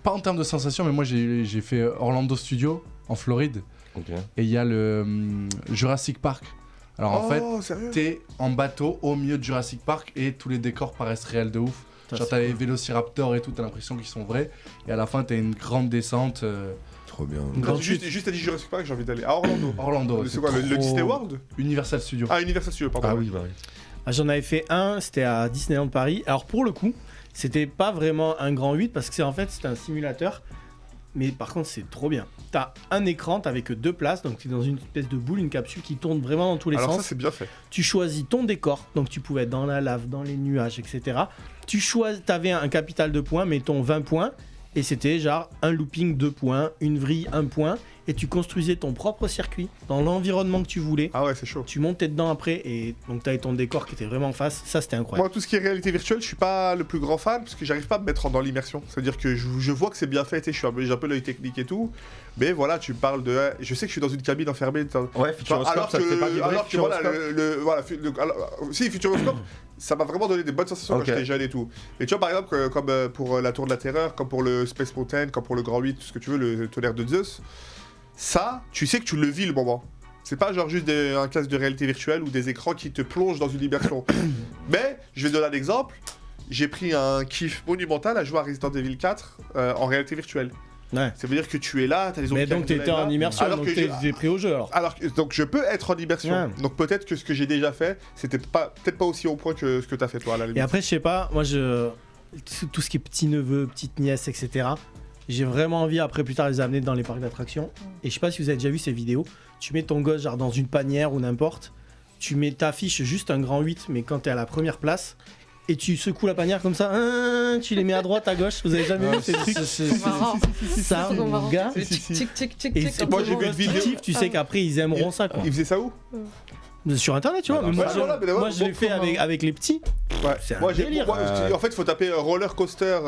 pas en termes de sensation, mais moi, j'ai fait Orlando Studio en Floride. Ok. Et il y a le Jurassic Park. Alors en fait, Oh, sérieux t'es en bateau au milieu de Jurassic Park et tous les décors paraissent réels de ouf. Genre t'as les vélociraptors et tout, t'as l'impression qu'ils sont vrais. Et à la fin, t'as une grande descente. Trop bien. Grande Juste à dire Jurassic Park, j'ai envie d'aller à Orlando. Orlando. C'est quoi, le trop- Disney World Universal Studio. Ah, Universal Studios, pardon. Ah oui bah oui. Ah, j'en avais fait un, c'était à Disneyland Paris. Alors pour le coup, c'était pas vraiment un grand 8 parce que c'est un simulateur. Mais par contre, c'est trop bien. T'as un écran, t'avais que 2 places, donc t'es dans une espèce de boule, une capsule qui tourne vraiment dans tous les Alors sens. ça, c'est bien fait. Tu choisis ton décor, donc tu pouvais être dans la lave, dans les nuages, etc. T'avais un capital de points, mettons 20 points, et c'était genre un looping 2 points, une vrille 1 point, et tu construisais ton propre circuit dans l'environnement que tu voulais. Ah ouais, c'est chaud. Tu montais dedans après, et donc t'avais ton décor qui était vraiment en face. Ça, c'était incroyable. Moi, tout ce qui est réalité virtuelle, je suis pas le plus grand fan parce que j'arrive pas à me mettre dans l'immersion. C'est-à-dire que je vois que c'est bien fait, tu sais, j'ai un peu l'œil technique et tout. Mais voilà, tu parles de. Je sais que je suis dans une cabine enfermée. Ouais, Futuroscope, Alors ça te fait pas vibrer, alors que voilà, Futuroscope si Futuroscope, ça m'a vraiment donné des bonnes sensations Ok. quand j'étais jeune et tout. Et tu vois, par exemple, comme pour la Tour de la Terreur, comme pour le Space Mountain, comme pour le Grand 8, tout ce que tu veux, le tonnerre de Zeus, ça, tu sais que tu le vis le moment. C'est pas genre juste un casque de réalité virtuelle ou des écrans qui te plongent dans une immersion. Mais, je vais te donner un exemple. J'ai pris un kiff monumental à jouer à Resident Evil 4 en réalité virtuelle. Ouais. Ça veut dire que tu es là, t'as les Mais zombies donc qui arrivent t'étais de là et en là. immersion, Alors donc que t'es pris au jeu alors. donc je peux être en immersion. Ouais. Donc peut-être que ce que j'ai déjà fait, c'était peut-être pas aussi au point que ce que t'as fait toi à la limite. Et après, je sais pas, moi, tout ce qui est petit-neveu, petite-nièce, etc., j'ai vraiment envie, après, plus tard, de les amener dans les parcs d'attractions. Et je sais pas si vous avez déjà vu ces vidéos. Tu mets ton gosse, genre, dans une panière ou n'importe. T'affiches juste un grand 8, mais quand t'es à la première place. Et tu secoues la panière comme ça. Tu les mets à droite, à gauche. Vous avez jamais vu ces trucs C'est marrant. Ça, C'est mon marrant. gars. C'est tic, tic, tic, tic, Et tic, c'est comme moi, ça. j'ai vu une vidéo. Tu sais qu'après, ils aimeront ça, quoi. Il faisait ça où Sur internet, tu vois. Ouais, Mais moi, ouais, je, voilà, mais d'abord, moi, je l'ai bon, fait comment- avec les petits. Ouais. C'est un Moi, délire. en fait, il faut taper roller coaster,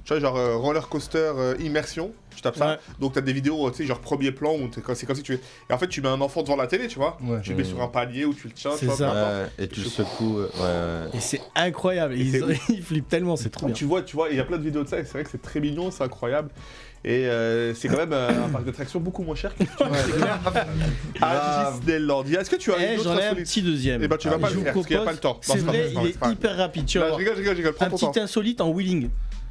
tu vois, genre roller coaster immersion. Tu tapes ça. Ouais. Donc, t'as des vidéos, tu sais, genre premier plan où c'est comme si tu es. Et en fait, tu mets un enfant devant la télé, tu vois. Ouais. Tu le mets sur un palier ou tu le tiens. C'est tu vois, ça. peu importe. Ouais, et tu le secoues. Ouais. Et c'est incroyable. Et c'est Ils flippent tellement, c'est trop bien. Tu vois, il y a plein de vidéos de ça et c'est vrai que c'est très mignon, c'est incroyable. Et c'est quand même un parc d'attractions beaucoup moins cher que à Disneyland. Est-ce que tu as Eh, une autre j'en ai un insolite petit deuxième. Eh ben, tu vas pas Je le vous faire parce qu'il n'y a pas le temps. C'est Non, pas vrai, grave, il c'est pas est hyper rapide. Tu grave. vas Non, voir. je rigole, prends Un ton temps. petit insolite en wheeling.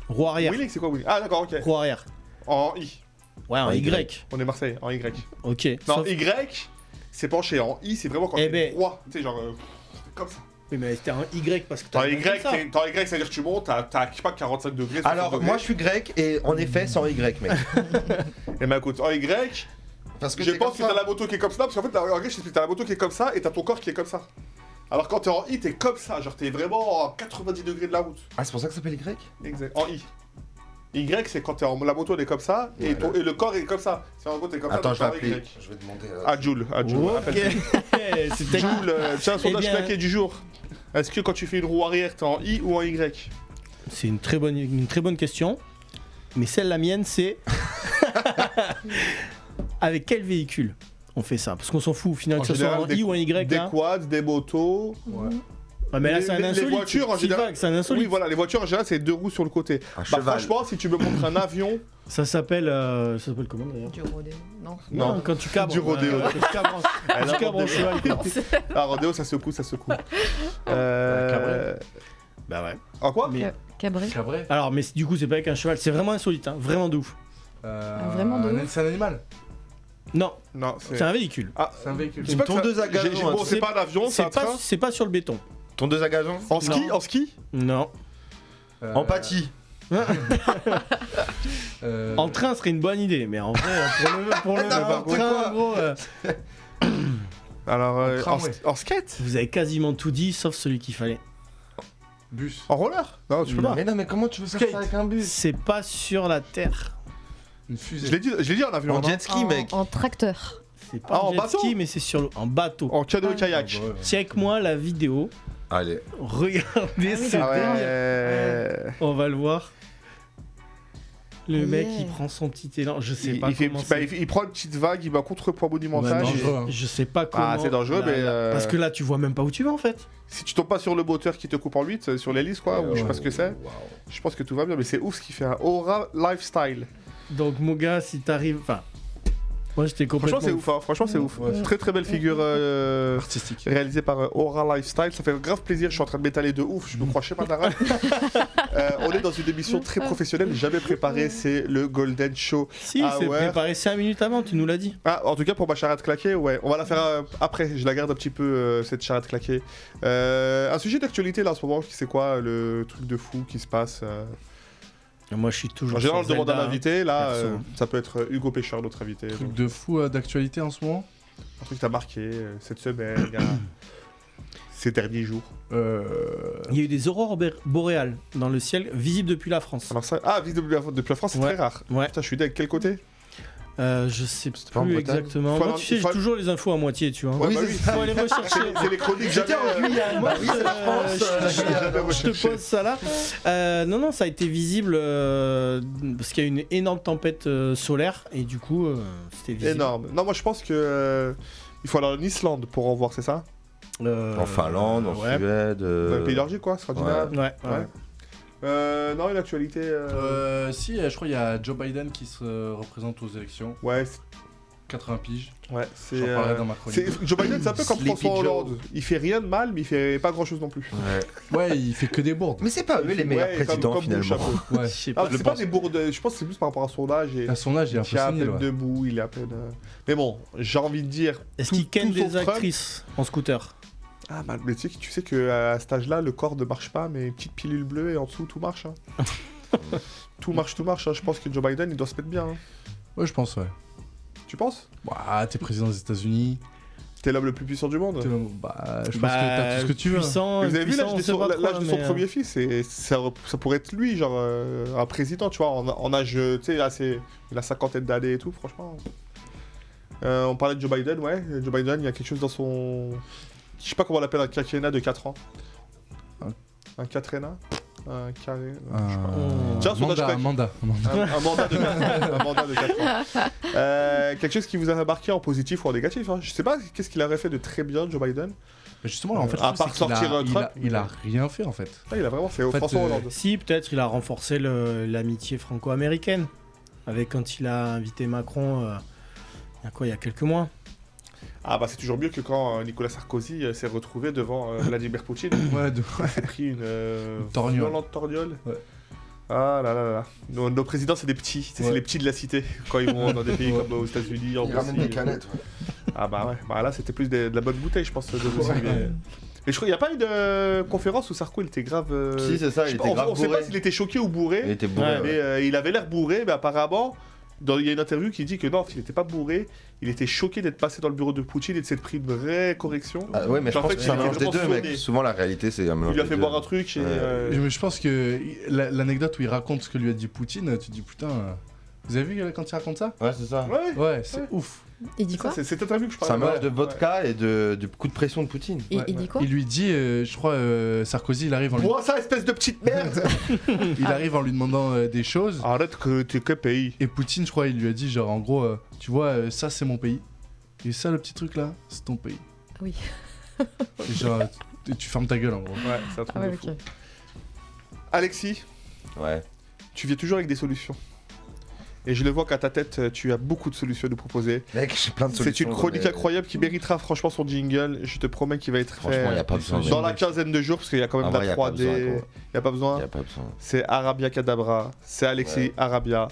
Roue arrière. Wheeling, c'est quoi Wheeling Ah, d'accord, ok. Roue arrière. En I. Ouais, en En Y. Y. On est Marseille, en Y. Ok. Non, Sauf- Y, c'est penché. En I, c'est vraiment quand Eh t'es ben. droit. Tu sais, genre. Comme ça. Oui, mais c'était en Y parce que Dans t'as Y, comme ça. c'est-à-dire que tu montes, t'as je sais pas 45 degrés. 60 Alors, degrés. moi je suis grec et en effet, c'est en Y, mec. Eh ben écoute, en Y, Parce que je c'est pense comme que ça. t'as la moto qui est comme ça, parce qu'en fait, en Y, je t'explique, t'as la moto qui est comme ça et t'as ton corps qui est comme ça. Alors quand t'es en I, t'es comme ça, genre t'es vraiment à 90 degrés de la route. Ah, c'est pour ça que ça s'appelle Y Exact. En I. Y, c'est quand t'es en la moto, elle est comme ça, et, Ouais. et le corps est comme ça. C'est en gros, t'es comme Attends, ça. je vais donc t'es en appeler. Y. Je vais demander. Ah, Joule, appelle Ok. C'était Joule, tiens, sondage Eh bien- claqué du jour. Est-ce que quand tu fais une roue arrière, t'es en I ou en Y? C'est une très bonne question. Mais celle la mienne, c'est avec quel véhicule on fait ça? Parce qu'on s'en fout au final En que ce soit général, en I ou en Y. Des Là. quads, des motos. Ouais, mais là, Les- c'est un les insolite. voitures, en Petit général- vague, c'est un insolite. Oui, voilà, les voitures en général, c'est 2 roues sur le côté. Un Bah, cheval. franchement, si tu me montres un avion. Ça s'appelle comment d'ailleurs? Du rodéo. Non. Non. Quand tu cabres. Du rodéo. Quand tu cabres quand tu cabres en cheval. quoi. Ah, rodéo, ça secoue, ça secoue. Bah ouais. En quoi Mais- Cabré. Cabré. Alors, mais du coup, c'est pas avec un cheval, c'est vraiment insolite, hein, vraiment de ouf. vraiment de ouf. C'est un animal. Non, Non, c'est un véhicule. C'est un véhicule. Dis pas que tondeuse à gazon, Bon, hein, c'est pas un avion, c'est un train. C'est pas sur le béton. Tondeuse à gazon. En ski, Non. en ski. Non. Empathie. En train serait une bonne idée, mais en vrai, pour le N'importe train, quoi. gros, Alors, En tramway. en skate. vous avez quasiment tout dit sauf celui qu'il fallait. Bus. En roller. Non, tu peux pas. Mais non, mais comment tu veux faire Skate. ça avec un bus? C'est pas sur la terre. Une fusée. Je l'ai dit en avion. En non jet ski, mec. En tracteur. C'est pas Ah, en jet bateau ski, mais c'est sur en bateau. En canoë Ah. kayak. Ouais, ouais. Check-moi la vidéo. Allez. Regardez Ah oui, ce Ah d'accord. ouais. On va le voir. Le Yeah. mec, il prend son petit élan. Je sais pas Il fait- comment bah, c'est. il prend une petite vague, il va contre-poids monumental. Ouais, et- dangereux, hein. Je sais pas comment. Ah, c'est dangereux, mais, Parce que là, tu vois même pas où tu vas en fait. Si tu tombes pas sur le moteur qui te coupe en 8, sur l'hélice, quoi, ou je sais pas ce que c'est, je pense que tout va bien, mais c'est ouf ce qu'il fait. Un Aura Lifestyle. Donc, mon gars, si t'arrives. Enfin. Moi, j'étais complètement. Franchement, c'est ouf, hein. Franchement, c'est ouf. Ouais. Très très belle figure Artistique. réalisée par Aura Lifestyle. Ça fait grave plaisir. Je suis en train de m'étaler de ouf. Je me crois chez Madara. On est dans une émission très professionnelle, jamais préparée. C'est le Golden Show. Si, Ah c'est ouais. préparé 5 minutes avant, tu nous l'as dit. Ah, en tout cas pour ma charade claquée, ouais. On va la faire après. Je la garde un petit peu cette charade claquée. Un sujet d'actualité là en ce moment, c'est quoi le truc de fou qui se passe Moi, je suis toujours. En général, on sur demande à Zelda, l'invité. Là, perso. ça peut être Hugo Pêcheur, notre invité. Truc Donc, de fou d'actualité en ce moment. un truc qui t'a marqué cette semaine, ces derniers jours. Il y a eu des aurores boréales dans le ciel, visibles depuis la France. Alors ça, vise depuis la France, c'est Ouais. très rare. Ouais. Putain, je suis avec quel côté Je sais pas en plus Bretagne. exactement. Faut Moi, aller- tu sais, j'ai faut- toujours les infos à moitié, tu vois. Ouais, Oui, bah c'est oui. Faut aller rechercher. C'est les chroniques J'étais en jamais, Guyane. Bah oui, c'est la France. Je te pose ça là. Non, ça a été visible parce qu'il y a eu une énorme tempête solaire et du coup, c'était visible. énorme. Non, moi je pense que il faut aller en Islande pour en voir, c'est ça En Finlande, en ouais. Suède. Dans les pays nordiques, quoi, scandinave. Ouais. Non, une actualité. Si, je crois qu'il y a Joe Biden qui se représente aux élections. Ouais, 80 piges. ouais, c'est. J'en parlerai dans ma chronique. Joe Biden, c'est un peu comme Sleepy François Joe. Hollande. Il fait rien de mal, mais il fait pas grand chose non plus. Ouais. Ouais, il fait que des bourdes. Mais c'est pas eux les meilleurs Ouais, présidents comme Bush, finalement. un peu. Ouais. Je sais Ah, pas. c'est pas des bourdes, je pense que c'est plus par rapport à son âge. Et... À son âge, il est un Il est à peu sénile. peine Ouais. debout, il est à peine. Mais bon, j'ai envie de dire. Est-ce tout- qu'il ken tout sauf des Trump. actrices en scooter? Ah, bah, mais tu sais qu'à cet âge-là, le corps ne marche pas, mais une petite pilule bleue et en dessous, tout marche. Hein. tout marche. Hein. Je pense que Joe Biden, il doit se mettre bien. Hein. Ouais, je pense, ouais. Tu penses Bah, t'es président des États-Unis. T'es l'homme le plus puissant du monde. Bah, je pense que t'as tout ce que tu veux. Puissant, Mais vous avez vu puissant, l'âge on de sait son, pas l'âge trop, de son mais, premier fils, ça pourrait être lui, genre un président, tu vois, en âge, tu sais, il a 50 d'années et tout, franchement. On parlait de Joe Biden, ouais. Joe Biden, il y a quelque chose dans son. Je sais pas comment on l'appelle, un quinquennat de 4 ans. Un quatriennat Un carré. Tiens, son âge Mandat, claque. mandat. Un mandat de 4 ans. Un mandat de 4 ans. Quelque chose qui vous a marqué en positif ou en négatif, hein. Je sais pas qu'est-ce qu'il aurait fait de très bien, Joe Biden. Mais justement, en fait, À le truc, part c'est qu'il sortir a- Trump, il a rien fait en fait. Ah, il a vraiment fait au En fait, François Hollande. Si, peut-être il a renforcé l'amitié franco-américaine. Avec quand il a invité Macron, il y a quelques mois. Ah bah c'est toujours mieux que quand Nicolas Sarkozy s'est retrouvé devant Vladimir Poutine. Ouais, Il s'est pris une Torgnole. violente torgnole. Ouais. Ah là là là. Nos présidents c'est des petits, c'est Ouais. les petits de la cité quand ils vont dans des pays comme aux États-Unis, en Ils ramènent des Russie. canettes. Ah bah ouais, bah là c'était plus de la bonne bouteille je pense. De Russie, mais je crois qu'il n'y a pas eu de conférence où Sarko il était grave. Si, c'est ça, il était grave on sait bourré. pas s'il était choqué ou bourré. Il était bourré. Ouais, ouais. Mais il avait l'air bourré, mais apparemment, il y a une interview qui dit que non, il n'était pas bourré, il était choqué d'être passé dans le bureau de Poutine et de s'être pris une vraie correction. Ah ouais, mais je En pense fait, que c'est un il était mélange des deux, vraiment mec. sonné. Souvent, la réalité, c'est un mélange Il lui a des fait deux. boire un truc et. Ouais. Mais je pense que l'anecdote où il raconte ce que lui a dit Poutine, tu te dis putain. Vous avez vu quand il raconte ça? Ouais, c'est ça. Ouais, Ouais, c'est Ouais. ouf. Il dit ça, quoi c'est cette interview que je C'est parlais. un mélange de Ouais. vodka et de coup de pression de Poutine. Il dit quoi Il lui dit, je crois, Sarkozy, il arrive en lui, Bois ça, espèce de petite merde. il arrive en lui demandant des choses. Arrête que t'es que pays. Et Poutine, je crois, il lui a dit, genre, en gros, tu vois, ça, c'est mon pays. Et ça, le petit truc là, c'est ton pays. Oui. Et genre, tu fermes ta gueule, en gros. Ouais, c'est un truc Ah ouais, de fou. ok. Alexis, Ouais. tu viens toujours avec des solutions. Et je le vois qu'à ta tête, tu as beaucoup de solutions à nous proposer. Mec, j'ai plein de solutions. C'est une chronique mais- incroyable qui méritera franchement son jingle. Je te promets qu'il va être Franchement, il fait n'y a pas besoin. dans la quinzaine de jours parce qu'il y a quand même En de vrai, y la a pas 3D. besoin, Il quoi. n'y a pas Il besoin. n'y a pas besoin. C'est Arabia Kadabra, c'est Alexis Ouais. Arabia.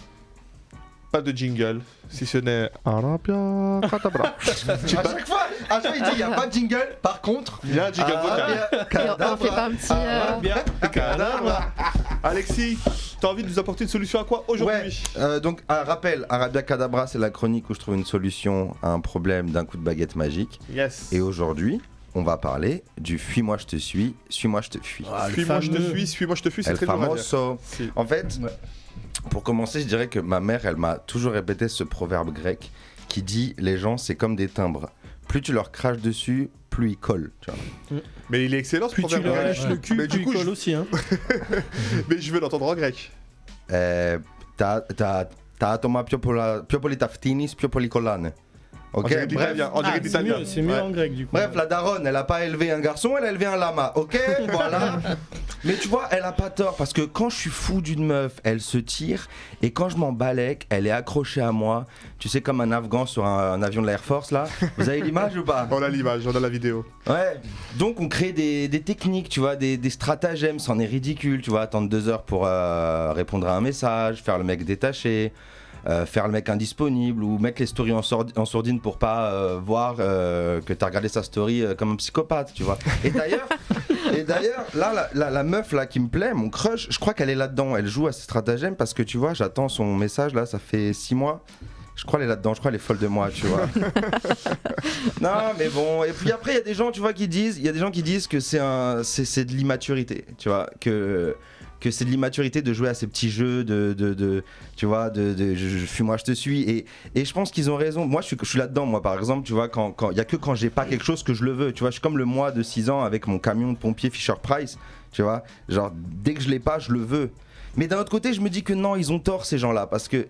pas de jingle, si ce n'est Arabia Kadabra. À chaque fois, il dit il n'y a pas de jingle. Par contre, Il y a un jingle vocal. On fait pas un petit. Bien. Kadabra. Alexis, t'as envie de nous apporter une solution à quoi aujourd'hui? donc un rappel, Arabia Kadabra, c'est la chronique où je trouve une solution à un problème d'un coup de baguette magique. Yes. Et aujourd'hui, on va parler du fuis-moi je te suis-moi je te fuis. Suis-moi, je te suis, suis-moi, je te fuis, c'est El très dur à dire. famoso. Si. En fait, Ouais. pour commencer, je dirais que ma mère, elle m'a toujours répété ce proverbe grec qui dit les gens, c'est comme des timbres. Plus tu leur craches dessus, plus ils collent. Tu vois. Mais il est excellent ce Plus tu proverbe leur grec. lèches le cul, Mais plus du coup, il colle aussi. Hein. mais je veux l'entendre en grec. T'as Thomas Piopoli taftinis, Piopoli collane. On Ok, dirait de bref. l'italien, on dirait de c'est l'italien. mieux, c'est mieux Ouais. en grec du coup. Bref, la daronne, elle a pas élevé un garçon, elle a élevé un lama, ok. Voilà. Mais tu vois, elle a pas tort parce que quand je suis fou d'une meuf, elle se tire et quand je m'en balèque, elle est accrochée à moi. Tu sais, comme un Afghan sur un avion de l'Air Force là. Vous avez l'image ou pas? On a l'image, on a la vidéo. Ouais. Donc on crée des techniques, tu vois, des stratagèmes, c'en est ridicule, tu vois, attendre 2 heures pour répondre à un message, faire le mec détaché. Faire le mec indisponible ou mettre les stories en sourdine pour pas voir que t'as regardé sa story comme un psychopathe, tu vois. Et d'ailleurs, là, la meuf là qui me plaît, mon crush, je crois qu'elle est là-dedans. Elle joue à ces stratagèmes parce que tu vois, j'attends son message là, ça fait 6 mois. Je crois qu'elle est là-dedans, je crois qu'elle est folle de moi, tu vois. Non, mais bon. Et puis après, il y a des gens, tu vois, qui disent que c'est de l'immaturité, tu vois, que c'est de l'immaturité de jouer à ces petits jeux tu vois, je fuis-moi, je te suis. Et je pense qu'ils ont raison. Moi, je suis là-dedans, moi, par exemple, tu vois, il y a que quand j'ai pas quelque chose que je le veux. Tu vois, je suis comme le moi de 6 ans avec mon camion de pompier Fisher-Price, tu vois. Genre, dès que je l'ai pas, je le veux. Mais d'un autre côté, je me dis que non, ils ont tort, ces gens-là, parce que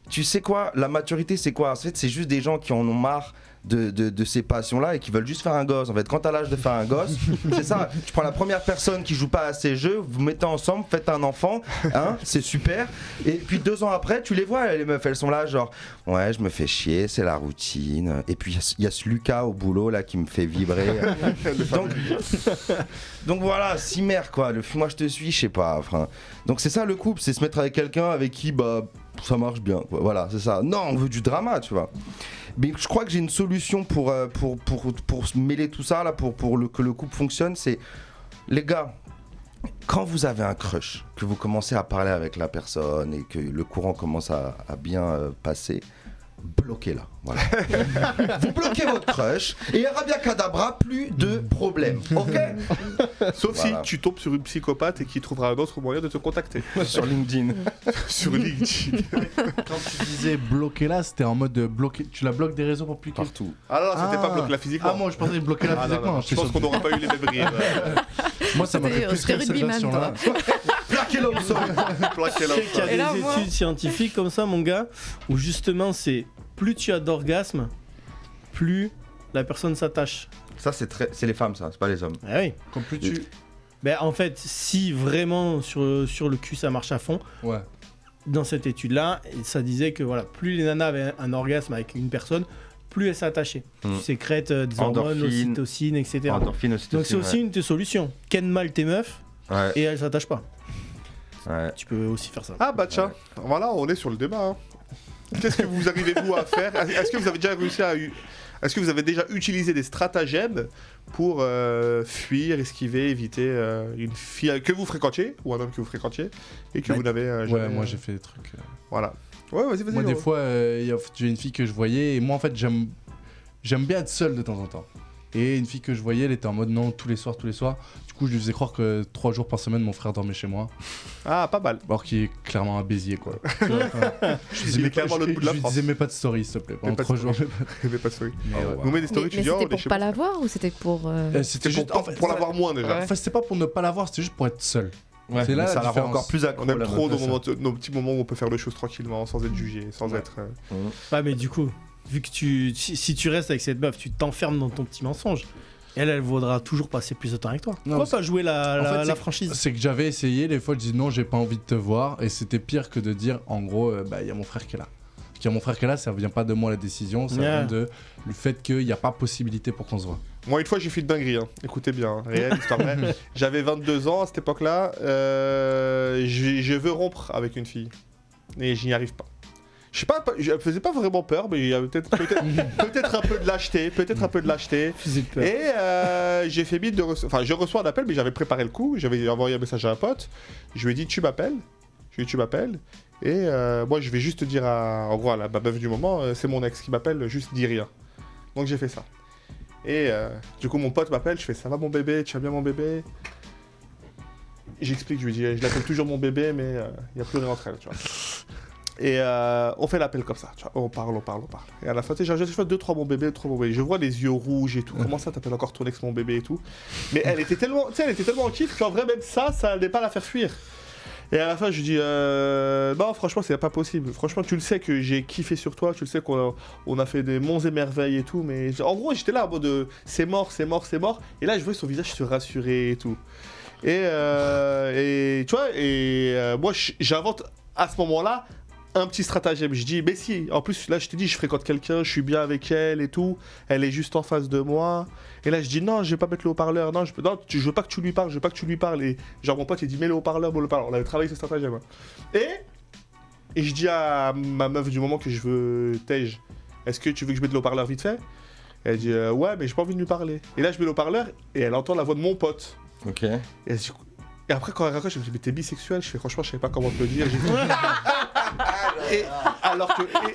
tu sais quoi, la maturité, c'est quoi? En fait, c'est juste des gens qui en ont marre de ces passions-là et qui veulent juste faire un gosse. En fait, quand t'as l'âge de faire un gosse, c'est ça. Tu prends la première personne qui joue pas à ces jeux, vous mettez ensemble, faites un enfant, hein, c'est super. Et puis 2 ans après, tu les vois, les meufs, elles sont là, genre, ouais, je me fais chier, c'est la routine. Et puis il y a ce Lucas au boulot là qui me fait vibrer. Donc voilà, cimer quoi. Moi je te suis, je sais pas. Enfin, donc c'est ça le couple, c'est se mettre avec quelqu'un avec qui bah ça marche bien. Quoi. Voilà, c'est ça. Non, on veut du drama, tu vois. Mais je crois que j'ai une solution pour mêler tout ça, là, pour que le couple fonctionne. C'est, les gars, quand vous avez un crush, que vous commencez à parler avec la personne et que le courant commence à bien passer, bloquez-la. Voilà. Vous bloquez votre crush et Arabia Kadabra, plus de problème. Ok? Sauf Voilà. si tu tombes sur une psychopathe et qui trouvera un autre moyen de te contacter. Sur LinkedIn. Sur LinkedIn. Quand tu disais bloquer là, c'était en mode de bloquer. Tu la bloques des réseaux pour plus Partout. Ah non, c'était Ah. pas bloquer la physiquement. Ah, moi je pensais bloquer la Ah, non, physiquement. non, je pense qu'on n'aura pas eu les mêmes rires. Moi ça m'a fait plus C'était que cette rugbyman, version-là. Plaquez-la au sol. Plaquer Tu sais qu'il y a Et là, des moi- études scientifiques comme ça, mon gars, où justement c'est plus tu as d'orgasme, plus la personne s'attache. Ça, c'est les femmes, ça, c'est pas les hommes. Ah oui. Comme plus tu. Ben, en fait, si vraiment sur le cul ça marche à fond, Ouais. dans cette étude-là, ça disait que voilà, plus les nanas avaient un orgasme avec une personne, plus elles s'attachaient. Mm. Tu sécrètes des hormones, Endorphine. ocytocine, etc. Endorphine, Donc c'est aussi une de tes solutions. Ken mal tes meufs Ouais. et elles s'attachent pas. Ouais. Tu peux aussi faire ça. Ah bah tiens, voilà, on est sur le débat. Hein. Qu'est-ce que vous arrivez-vous à faire? Est-ce que vous avez déjà réussi à... Est-ce que vous avez déjà utilisé des stratagèmes pour fuir, esquiver, éviter une fille que vous fréquentiez, ou un homme que vous fréquentiez, et que Ouais. vous n'avez jamais... Ouais, moi j'ai fait des trucs. Voilà. Ouais, vas-y, Moi, des Laurent. fois, j'ai une fille que je voyais et moi, en fait, j'aime bien être seul de temps en temps. Et une fille que je voyais, elle était en mode non, tous les soirs. Du coup, je lui faisais croire que 3 jours par semaine, mon frère dormait chez moi. Ah, pas mal. Alors qu'il est clairement un bézier, quoi. Tu vois, enfin, Il est clairement à l'autre bout de la je lui France. disais, mets pas de story, s'il te plaît. Pendant pas de 3 jours. story. Mais pas de story. Mais, Ah ouais. ouais. Nous met des stories, Mais tu dis, oh, c'était on est pour chez pas moi. la voir ou c'était pour. C'était C'était juste pour l'avoir moins déjà. Ouais. Enfin, c'était pas pour ne pas l'avoir, c'était juste pour être seul. Ouais, C'est là mais ça la la rend différence. encore plus accro. On aime la trop meuf. nos petits moments où on peut faire les choses tranquillement, sans être jugé, sans Ouais. être... Ouais, mais du coup, vu que si tu restes avec cette meuf, tu t'enfermes dans ton petit mensonge. Elle voudra toujours passer plus de temps avec toi. Non, Pourquoi pas jouer en fait, la franchise? C'est que j'avais essayé, des fois je dis non, j'ai pas envie de te voir, et c'était pire que de dire en gros, bah il y a mon frère qui est là. Qu'il y a mon frère qui est là, ça vient pas de moi la décision, ça Yeah. vient de le fait qu'il n'y a pas possibilité pour qu'on se voit. Moi, une fois, j'ai fait une dinguerie. Hein. Écoutez bien, hein. Réelle histoire vraie. J'avais 22 ans à cette époque-là. Je veux rompre avec une fille. Et je n'y arrive pas. Je sais pas, elle me faisait pas vraiment peur, mais il y avait peut-être un peu de lâcheté, Fusil de peur. Et j'ai fait mine de enfin, je reçois un appel, mais j'avais préparé le coup, j'avais envoyé un message à un pote, je lui ai dit tu m'appelles, et moi je vais juste te dire en gros à ma meuf du moment, c'est mon ex qui m'appelle, juste dis rien. Donc j'ai fait ça. Et du coup mon pote m'appelle, je fais ça va mon bébé, tu vas bien mon bébé? J'explique, je lui dis, je l'appelle toujours mon bébé, mais il n'y a plus rien entre elles, tu vois. Et on fait l'appel comme ça, tu vois. On parle. Et à la fin, tu sais, j'ai fait 2-3 mon bébé, 3 mon bébé. Je vois les yeux rouges et tout. Comment ça, t'appelles encore ton ex mon bébé et tout? Mais elle était tellement, tu sais, elle était tellement en kiff qu'en vrai, même ça allait pas la faire fuir. Et à la fin, je lui dis, non, franchement, c'est pas possible. Franchement, tu le sais que j'ai kiffé sur toi, tu le sais qu'on a fait des monts et merveilles et tout. Mais en gros, j'étais là en mode, c'est mort. Et là, je vois son visage se rassurer et tout. Et tu vois, moi j'invente à ce moment-là un petit stratagème. Je dis, mais si, en plus là je t'ai dit, je fréquente quelqu'un, je suis bien avec elle et tout, elle est juste en face de moi. Et là je dis, non, je vais pas mettre le haut-parleur, non, je veux pas que tu lui parles, Et genre mon pote il dit, mets le haut-parleur, on avait travaillé ce stratagème. Et je dis à ma meuf du moment que je veux Tej, est-ce que tu veux que je mette le haut-parleur vite fait? Elle dit, ouais, mais j'ai pas envie de lui parler. Et là je mets le haut-parleur et elle entend la voix de mon pote. Ok. Et après, quand elle raccroche, je me dis, mais t'es bisexuel? Je fais, franchement, je savais pas comment te le dire.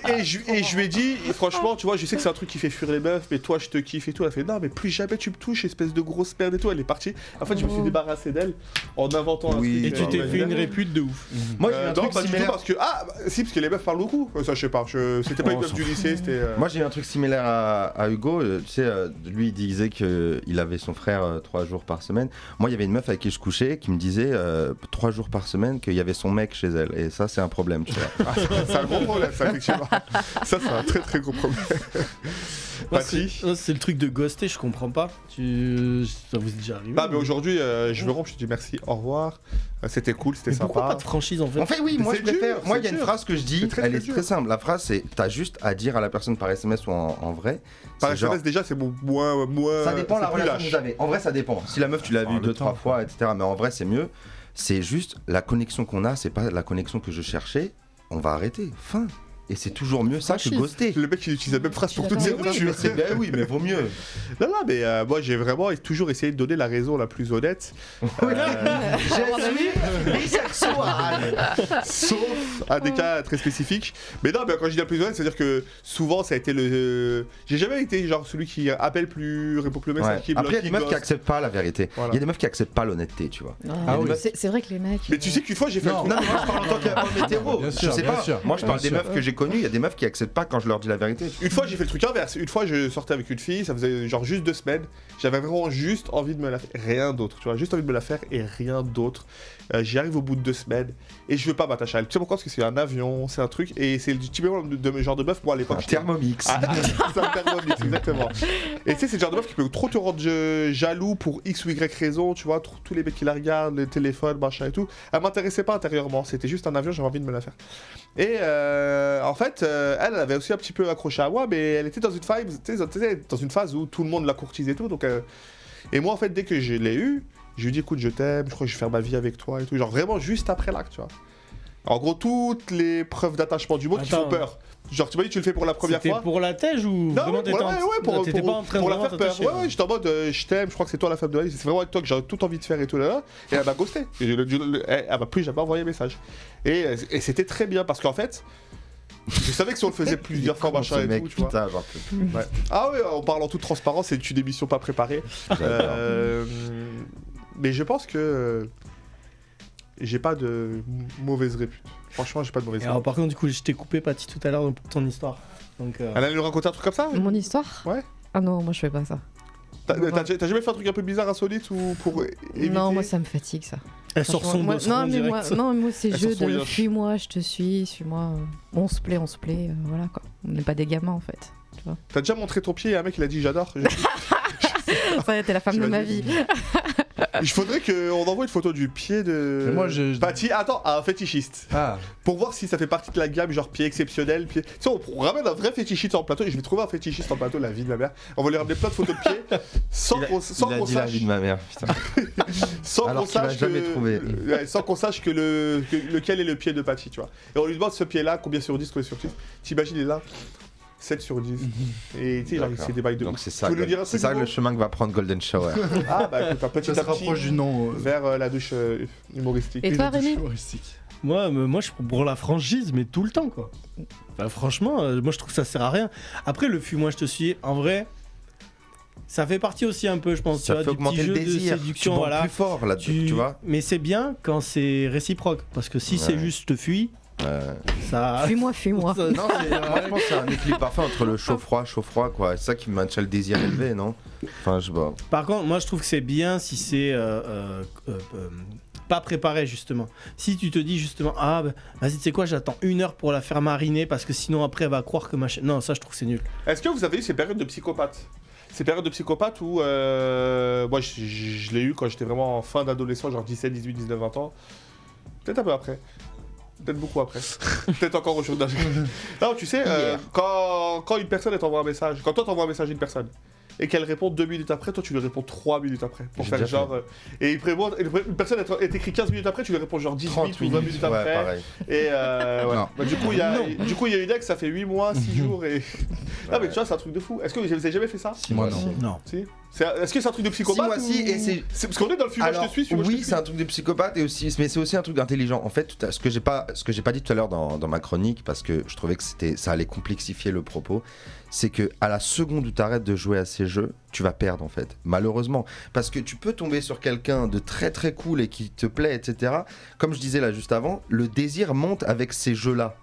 Et je lui ai dit, franchement, tu vois, je sais que c'est un truc qui fait fuir les meufs, mais toi, je te kiffe et tout. Elle a fait, non, mais plus jamais tu me touches, espèce de grosse merde et tout. Elle est partie. En fait, je me suis débarrassé d'elle en inventant un truc. Et tu t'es fait une répute de ouf. Moi, j'ai eu un truc pas du tout similaire. parce que. si, parce que les meufs parlent beaucoup. Ça, je sais pas. C'était pas une meuf du lycée, c'était. Moi, j'ai eu un truc similaire à Hugo. Tu sais, lui, il disait qu'il avait son frère 3 jours par semaine. Moi, il y avait une meuf avec qui je couchais qui me disait 3 jours par semaine qu'il y avait son mec chez elle. Et ça, c'est un problème, tu vois. C'est un gros problème, ça, effectivement. Ça, c'est un très très gros problème. C'est le truc de ghoster, je comprends pas. Ça vous est déjà arrivé? Ah, mais aujourd'hui, je me rompre, je te dis merci, au revoir. C'était cool, c'était sympa. Pourquoi pas de franchise en fait? En fait, oui, moi c'est je préfère. dur, Moi, il y a c'est une dur. phrase que je dis, C'est très, elle très est dur. très simple. La phrase, c'est t'as juste à dire à la personne par SMS ou en vrai. Par C'est genre- SMS, déjà, c'est moins. Ça dépend c'est la plus relation que lâche. vous avez. En vrai, ça dépend. Si la meuf, tu l'as vue le 2-3 temps, fois, etc. Mais en vrai, c'est mieux. C'est juste la connexion qu'on a, c'est pas la connexion que je cherchais. On va arrêter. Fin. Et c'est toujours mieux ça que Franchise. ghoster. Le mec, il utilise la même phrase pour toutes Mais ses Oui, mais ruptures. c'est bien, oui, mais vaut mieux. Non, mais moi, j'ai vraiment toujours essayé de donner la raison la plus honnête. Sauf à des cas très spécifiques. Mais non, mais quand je dis la plus honnête, c'est-à-dire que souvent, ça a été le. J'ai jamais été genre celui qui appelle plus, répond plus aux messages, Ouais. qui Après, il y a des meufs qui ghost. acceptent pas la vérité. Voilà. Il y a des meufs qui acceptent pas l'honnêteté, tu vois. Ah oui. C'est vrai que les mecs. Mais tu sais qu'une fois, j'ai fait Non. le Non, mais moi je parle en tant qu'homme hétéro. Bien Je sûr, sais bien pas. sûr. Moi je parle Bien des sûr. meufs que j'ai connues. Il y a des meufs qui acceptent pas quand je leur dis la vérité. Une fois, j'ai fait le truc inverse. Une fois, je sortais avec une fille, ça faisait genre juste 2 semaines. J'avais vraiment juste envie de me la faire. Rien d'autre, tu vois. Juste envie de me la faire et rien d'autre. J'y arrive au bout de 2 semaines et je veux pas m'attacher à elle. Tu sais pourquoi? Parce que c'est un avion, c'est un truc. Et c'est typiquement de genre de meuf, moi à l'époque. Un j'étais- Thermomix. Ah, c'est un Thermomix, exactement. Et tu sais, c'est le genre de meuf qui peut trop te rendre jaloux pour X ou Y raison, tu vois. Tous les mecs qui la regardent, les téléphones, machin et tout. Elle m'intéressait pas intérieurement. C'était juste un avion, j'avais envie de me la faire. Et en fait, elle avait aussi un petit peu accroché à moi, mais elle était dans une phase, tu sais, dans une phase où tout le monde la courtise et tout. Donc, et moi, en fait, dès que je l'ai eu, je lui ai dit, écoute, je t'aime, je crois que je vais faire ma vie avec toi et tout. Genre vraiment juste après l'acte, tu vois. En gros, toutes les preuves d'attachement du monde qui font Attends. peur. Genre, tu m'as dit, tu le fais pour la première C'était fois. pour la tège ou Non, vraiment t'étais t'étais pas en train de pour la vraiment faire peur. t'attacher, Ouais, ouais, j'étais en mode je t'aime, je crois que c'est toi la femme de la vie, c'est vraiment avec toi que j'ai tout envie de faire et tout là. Et elle m'a ghosté. Elle m'a plus jamais envoyé un message. Et c'était très bien parce qu'en fait, je savais que si on le faisait plusieurs fois, machin et tout, tu vois. Putain, genre, Ouais. Ah ouais, en parlant en toute transparence, c'est une émission pas préparée. Mais je pense que j'ai pas de mauvaise répute. Franchement, j'ai pas de mauvaise Et répute. alors, par contre, du coup, je t'ai coupé, Paty, tout à l'heure pour ton histoire. Donc, Elle allait nous raconter un truc comme ça? Mon histoire? Ouais. Ah non, moi je fais pas ça. T'as jamais fait un truc un peu bizarre, insolite ou pour éviter? Non, moi ça me fatigue ça. elle sort son Franchement, bosseron non, mais direct. moi c'est Elle jeu sort son de yoche. suis-moi, je te suis-moi. On se plaît, voilà quoi. On n'est pas des gamins en fait. T'as déjà montré ton pied et un mec il a dit j'adore. Enfin, t'es la femme de ma vie. Il faudrait qu'on envoie une photo du pied de Mais moi, je- Patty. Attends, à un fétichiste. Ah, Pour voir si ça fait partie de la gamme, genre pied exceptionnel. Pied... Tu sais, on ramène un vrai fétichiste en plateau et je vais trouver un fétichiste en plateau, la vie de ma mère. On va lui ramener plein de photos de pieds sans qu'on Il a dit la vie de ma mère, putain. sans Alors qu'on qu'il va sache jamais que... trouver. Ouais, sans qu'on sache que lequel est le pied de Patty, tu vois. Et on lui demande ce pied-là, combien sur 10, combien sur 10. T'imagines, il est là 7 sur 10. Et tu sais, genre, il D'accord. fait des bails de Donc ouf. c'est ça, Tu veux nous dire un c'est truc, ça Hugo le chemin que va prendre Golden Shower. Ah bah écoute, un petit ça à se petit rapproche du nom. vers la douche humoristique. Et toi, Rémi? Humoristique. Moi, je suis pour la franchise, mais tout le temps, quoi. Enfin, franchement, moi, je trouve que ça sert à rien. Après, le fuis-moi, je te suis, en vrai, ça fait partie aussi un peu, je pense, tu Ça vois, fait du petit augmenter le jeu de désir. Tu séduction, bandes voilà. plus fort là, tu vois. Mais c'est bien quand c'est réciproque, parce que si c'est Ouais. juste je te fuis, ça. Fuis-moi, fuis-moi. ça- Non, moi je pense que c'est un équilibre parfait entre le chaud-froid, quoi. C'est ça qui maintient le désir élevé, non? Enfin, je sais pas. Par contre, moi, je trouve que c'est bien si c'est pas préparé, justement. Si tu te dis justement, ah, bah, vas-y, tu sais quoi, j'attends 1 heure pour la faire mariner, parce que sinon, après, elle va croire que machin. Non, ça, je trouve que c'est nul. Est-ce que vous avez eu ces périodes de psychopathe? Ces périodes de psychopathe où moi je l'ai eu quand j'étais vraiment en fin d'adolescent, genre 17, 18, 19, 20 ans. Peut-être un peu après. Peut-être beaucoup après. Peut-être encore au jour d'âge. Non, tu sais, quand une personne elle t'envoie un message, quand toi t'envoies un message à une personne et qu'elle répond 2 minutes après, toi tu lui réponds 3 minutes après. Pour J'ai faire déjà genre. Et une personne elle t'écrit 15 minutes après, tu lui réponds genre 18 30 ou 20 minutes, minutes ouais, après. pareil. Et ouais. Non. Bah, du coup, il y a une ex, ça fait 8 mois, 6 jours et. Non, mais tu vois, c'est un truc de fou. Est-ce que vous avez jamais fait ça? Moi, non. Non. Si. Est-ce que c'est un truc de psychopathe? Si, moi, si, et c'est- Parce qu'on est dans le film, moi je Alors, te suis, suis-moi, je te oui, suis. c'est un truc de psychopathe, et aussi, mais c'est aussi un truc d'intelligent. En fait, ce que j'ai pas dit tout à l'heure dans ma chronique, parce que je trouvais que ça allait complexifier le propos, c'est que à la seconde où tu arrêtes de jouer à ces jeux, tu vas perdre en fait, malheureusement. Parce que tu peux tomber sur quelqu'un de très très cool et qui te plaît, etc. Comme je disais là juste avant, le désir monte avec ces jeux-là,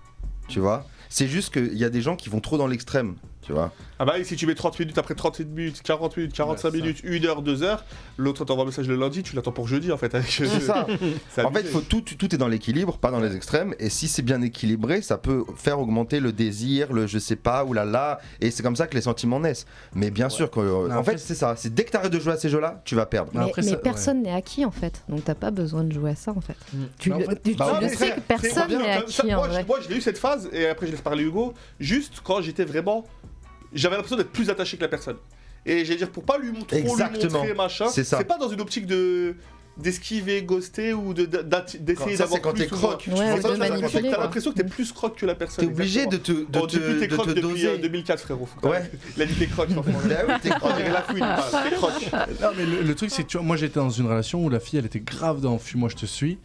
tu vois. C'est juste qu'il y a des gens qui vont trop dans l'extrême, tu vois. Ah bah oui, si tu mets 30 minutes, après 30 minutes, 40 minutes, 45 Ouais, ça. minutes, 1 heure, 2 heures, l'autre t'envoie un message le lundi, tu l'attends pour jeudi en fait. C'est ça. En fait, tout est dans l'équilibre, pas dans les extrêmes. Et si c'est bien équilibré, ça peut faire augmenter le désir, le je sais pas, oulala. Et c'est comme ça que les sentiments naissent. Mais bien sûr, en après, fait, c'est ça. C'est dès que t'arrêtes de jouer à ces jeux-là, tu vas perdre. Mais Mais, après, mais ça- personne n'est acquis en fait, donc t'as pas besoin de jouer à ça en fait. Tu Mais en le, fait, tu- bah tu ouais, le mais sais que personne n'est acquis en vrai. Moi, je l'ai eu cette phase, et après je laisse parler Hugo, juste quand j'étais vraiment. J'avais l'impression d'être plus attaché que la personne. Et j'allais dire, pour pas lui montrer, Exactement. machin, C'est ça. c'est pas dans une optique d'esquiver, ghoster ou d'essayer Ça, d'avoir c'est quand plus t'es ou croque. moins. Ouais, Tu ou vois, de ça, manipuler, t'as quoi. l'impression que t'es plus croque que la personne. T'es obligé de exactement. te Oh, depuis t'es croque depuis doser. 2004, frérot. Faut que Ouais. Il a dit t'es croque, l'enfant. Bah oui, t'es On dirait la fouine, pas, t'es croque. Non, mais le truc, c'est que tu vois, moi j'étais dans une relation où la fille elle était grave dans fuis-moi, je te suis.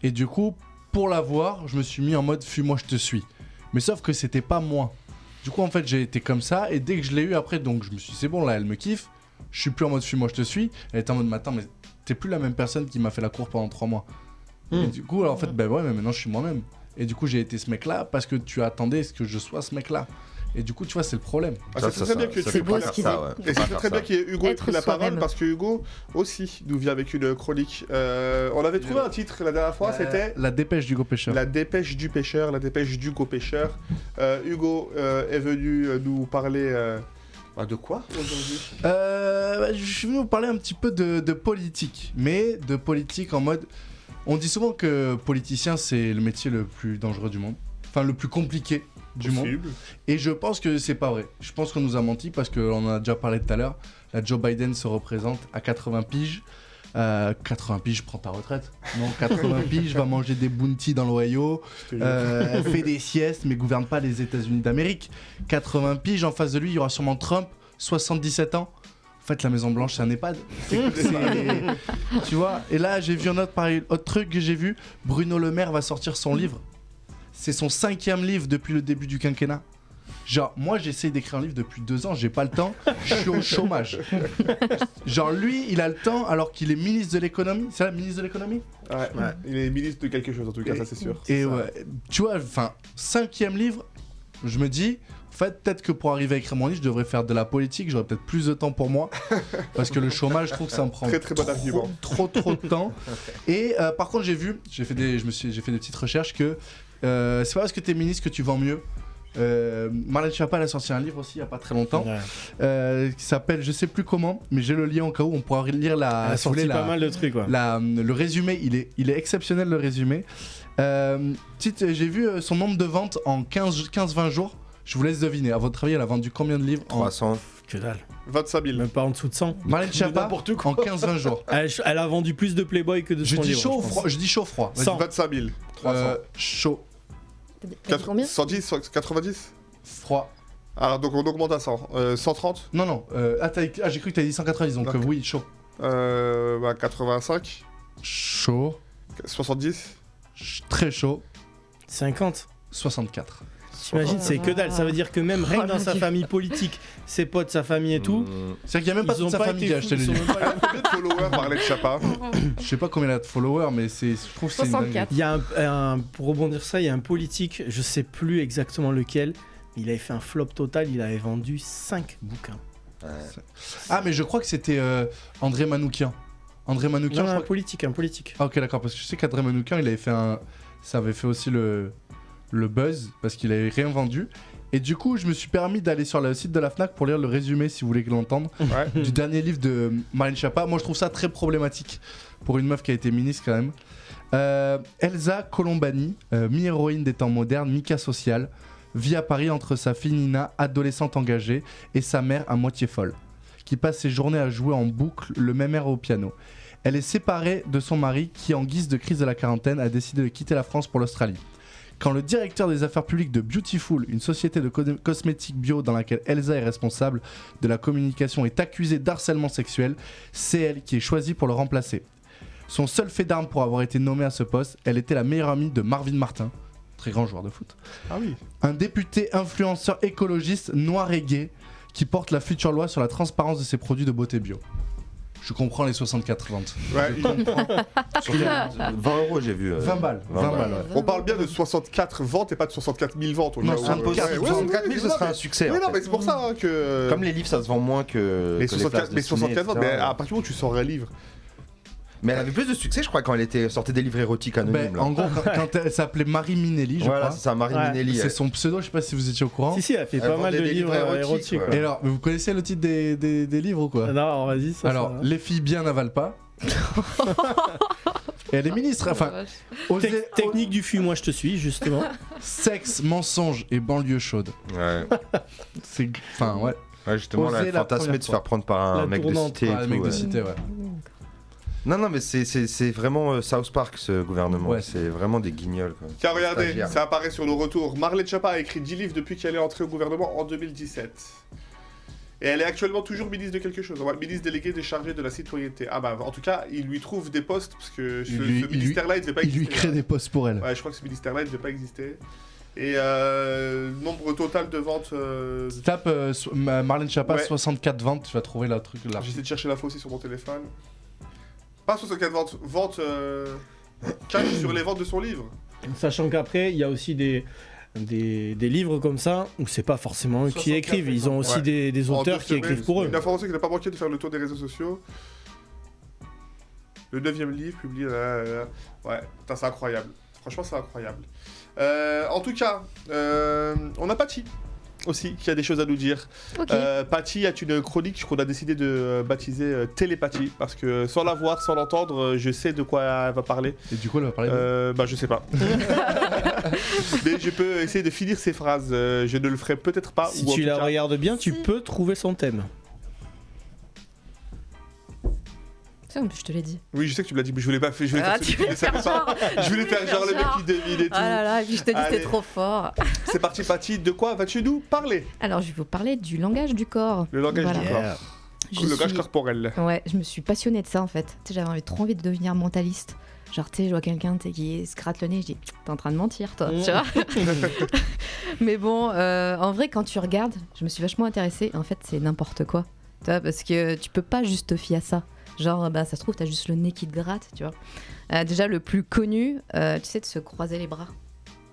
Et du coup, pour la voir, je me suis mis en mode fuis-moi, je te suis. Mais sauf que c'était pas moi. Du coup, en fait, j'ai été comme ça. Et dès que je l'ai eu après, donc je me suis dit, c'est bon, là, elle me kiffe. Je suis plus en mode fuis-moi, je te suis. Elle était en mode, mais attends, mais t'es plus la même personne qui m'a fait la cour pendant 3 mois. Et du coup, en fait, ben ouais, mais maintenant je suis moi-même. Et du coup, j'ai été ce mec-là parce que tu attendais ce que je sois ce mec-là. Et du coup, tu vois, c'est le problème. Ah, c'est très bien que tu c'est aies beau pris ce la qu'il parole. dit. Et c'est très bien qu'il y ait Hugo ait Être pris la parole soi-même. parce que Hugo aussi nous vient avec une chronique. On avait trouvé un titre la dernière fois, c'était La dépêche d'Hugo Pêcheur. La dépêche du pêcheur, la dépêche d'Hugo Pêcheur. Hugo est venu nous parler de quoi aujourd'hui? Je suis venu vous parler un petit peu de politique, mais de politique en mode. On dit souvent que politicien c'est le métier le plus dangereux du monde, enfin le plus compliqué du monde. Possible. Et je pense que c'est pas vrai. Je pense qu'on nous a menti parce qu'on en a déjà parlé tout à l'heure. La Joe Biden se représente à 80 piges. 80 piges, prends ta retraite. Non, 80 piges, va manger des bounties dans l'Ohio, fait des siestes, mais gouverne pas les États-Unis d'Amérique. 80 piges, en face de lui, il y aura sûrement Trump, 77 ans. En fait, la Maison Blanche, c'est un EHPAD. Tu vois. Et là, j'ai vu un autre truc que j'ai vu. Bruno Le Maire va sortir son livre. C'est son 5e livre depuis le début du quinquennat. Genre, moi, j'essaye d'écrire un livre depuis 2 ans, j'ai pas le temps, je suis au chômage. Genre, lui, il a le temps alors qu'il est ministre de l'économie. C'est là, ministre de l'économie? Ouais. Il est ministre de quelque chose en tout cas, ça c'est sûr. Et C'est ça. ouais, tu vois, enfin, 5e livre, je me dis, en fait, peut-être que pour arriver à écrire mon livre, je devrais faire de la politique, j'aurais peut-être plus de temps pour moi. Parce que le chômage, je trouve que ça me prend Très bon argument. trop de temps. Et par contre, j'ai fait des petites recherches que c'est pas parce que t'es ministre que tu vends mieux. Marlène Schiappa elle a sorti un livre aussi il y a pas très longtemps Ouais. qui s'appelle je sais plus comment, mais j'ai le lien au cas où on pourra lire Elle a si vous voulez, sorti pas mal de trucs, quoi. le résumé. Il est exceptionnel le résumé. J'ai vu son nombre de ventes en 15-20 jours. Je vous laisse deviner. À votre avis, elle a vendu combien de livres 300. Que dalle. 25 000. Même pas en dessous de 100. Marlène Schiappa N'importe quoi. en 15-20 jours. Elle a vendu plus de Playboy que de Je son dis livre, chaud ou je pense. froid. Je dis chaud froid. Vas-y. 100. 25 000. 300. Chaud T'as dit combien 110, 90. froid. Alors donc on augmente à 100. 130. Non. J'ai cru que t'avais dit 190, donc Ok. oui, chaud. 85. Chaud. 70. Très chaud. 50. 64. T'imagines, Oh c'est là que dalle. là. Ça veut dire que même rien Oh que dans là sa Dieu. famille politique, ses potes, sa famille et tout, C'est-à-dire qu'il n'y a même pas ils ont toute sa pas famille été qui a fous, acheté le ils sont livre. même pas- Combien de followers Marlène Schiappa? Je sais pas combien elle a de followers, mais je trouve que c'est une dinguerie. 64. Il y a pour rebondir sur ça, il y a un politique, je sais plus exactement lequel, il avait fait un flop total, il avait vendu 5 bouquins. Ah, mais je crois que c'était André Manoukian. André Manoukian, Non, je un crois. politique, un politique. Ah, ok, d'accord, parce que je sais qu'André Manoukian, il avait fait ça avait fait aussi le buzz, parce qu'il avait rien vendu. Et du coup, je me suis permis d'aller sur le site de la Fnac pour lire le résumé, si vous voulez l'entendre, Ouais. du dernier livre de Marlène Schiappa. Moi, je trouve ça très problématique pour une meuf qui a été ministre, quand même. Elsa Colombani, mi-héroïne des temps modernes, mi-cas social, vit à Paris entre sa fille Nina, adolescente engagée, et sa mère à moitié folle, qui passe ses journées à jouer en boucle le même air au piano. Elle est séparée de son mari qui, en guise de crise de la quarantaine, a décidé de quitter la France pour l'Australie. Quand le directeur des affaires publiques de Beautiful, une société de cosmétiques bio dans laquelle Elsa est responsable de la communication, est accusé d'harcèlement sexuel, c'est elle qui est choisie pour le remplacer. Son seul fait d'arme pour avoir été nommée à ce poste, elle était la meilleure amie de Marvin Martin, très grand joueur de foot. Ah oui. Un député influenceur écologiste noir et gay qui porte la future loi sur la transparence de ses produits de beauté bio. Je comprends les 64 ventes. Ouais, Je comprends. 20 euros, j'ai vu. 20 balles. 20 balles, ouais. On parle bien de 64 ventes et pas de 64 000 ventes. au Non, cas où. 64 Ouais, 64 000, oui, ce serait un succès. Oui, en non, fait. mais c'est pour ça hein, que. Comme les livres, ça se vend moins que. Les que 64, places de mais 64 ventes, ciné, mais etc. à partir du moment où tu sors un livre. Mais elle avait plus de succès, je crois, quand elle sortait des livres érotiques anonymes. Ben, là. en gros, quand elle s'appelait Marie Minelli, je Voilà, crois. c'est ça, Marie Ouais. Minelli. C'est son pseudo, je sais pas si vous étiez au courant. Si, elle a fait Elle pas mal vendait de des livres livres érotiques, érotiques. ouais. quoi. Et alors, mais vous connaissez le titre des livres ou quoi? Ah non, vas-y, ça. Alors, ça va. les filles bien n'avalent pas. Et elle est ministre, enfin, oser, Technique du fumoir, je te suis, justement. sexe, mensonge et banlieue chaude. Ouais. C'est, enfin, ouais. Ouais, justement, là, Oser elle la fantasmait première de se faire prendre par La un mec de tournante, cité et Ah, le tout, mec de ouais. cité, ouais. Non, mais c'est vraiment South Park, ce gouvernement. Ouais. C'est vraiment des guignols, quoi. Tiens, regardez, Stagiaire. ça apparaît sur le retour. Marlène Schiappa a écrit 10 livres depuis qu'elle est entrée au gouvernement en 2017. Et elle est actuellement toujours ministre de quelque chose. Ouais, ministre déléguée déchargée de la citoyenneté. Ah bah, en tout cas, il lui trouve des postes parce que ce ministère-là, il devait pas Il exister. lui crée des postes pour elle. Ouais, je crois que ce ministère-là, il devait pas exister. Et nombre total de ventes. Tape Marlène Schiappa, Ouais. 64 ventes, tu vas trouver le truc là. J'essaie de chercher l'info aussi sur mon téléphone. Pas 64 ventes, ventes cash sur les ventes de son livre. Sachant qu'après, il y a aussi des livres comme ça où c'est pas forcément eux qui 64, écrivent, ils ont aussi ouais. des En auteurs 2 qui écrivent pour eux. Une information qui n'a pas manqué de faire le tour des réseaux sociaux. Le 9ème livre publié. Ouais, putain, c'est incroyable. Franchement, c'est incroyable. En tout cas, on a Patty aussi qui a des choses à nous dire. Ok. Patty a une chronique qu'on a décidé de baptiser Télépathie parce que sans la voir, sans l'entendre, je sais de quoi elle va parler. Et du coup, elle va parler de... Bah je sais pas. Mais je peux essayer de finir ces phrases. Je ne le ferai peut-être pas. Si ou en tu tout la cas- regardes bien, tu Si. peux trouver son thème. Ça, je te l'ai dit. Oui, je sais que tu me l'as dit, mais je voulais pas faire. Je voulais Ah, faire tu celui qui voulais ne savait faire pas. genre. Je voulais faire genre le mec qui devine et tout. Ah là là, et puis je te dis Allez. c'était trop fort. C'est parti, Patty. De quoi vas-tu nous parler? Alors, je vais vous parler du langage du corps. Le langage Voilà. du corps. Je Le langage suis- corporel. Ouais, je me suis passionnée de ça en fait. Tu sais, j'avais trop envie de devenir mentaliste. Genre, tu sais, je vois quelqu'un tu sais, qui se gratte le nez, je dis, t'es en train de mentir, toi, tu vois. Mais bon, en vrai, quand tu regardes, je me suis vachement intéressée. En fait, c'est n'importe quoi. Tu vois, parce que tu peux pas juste te fier à ça. Genre, bah, ça se trouve, t'as juste le nez qui te gratte, tu vois. Déjà, le plus connu, tu sais, de se croiser les bras.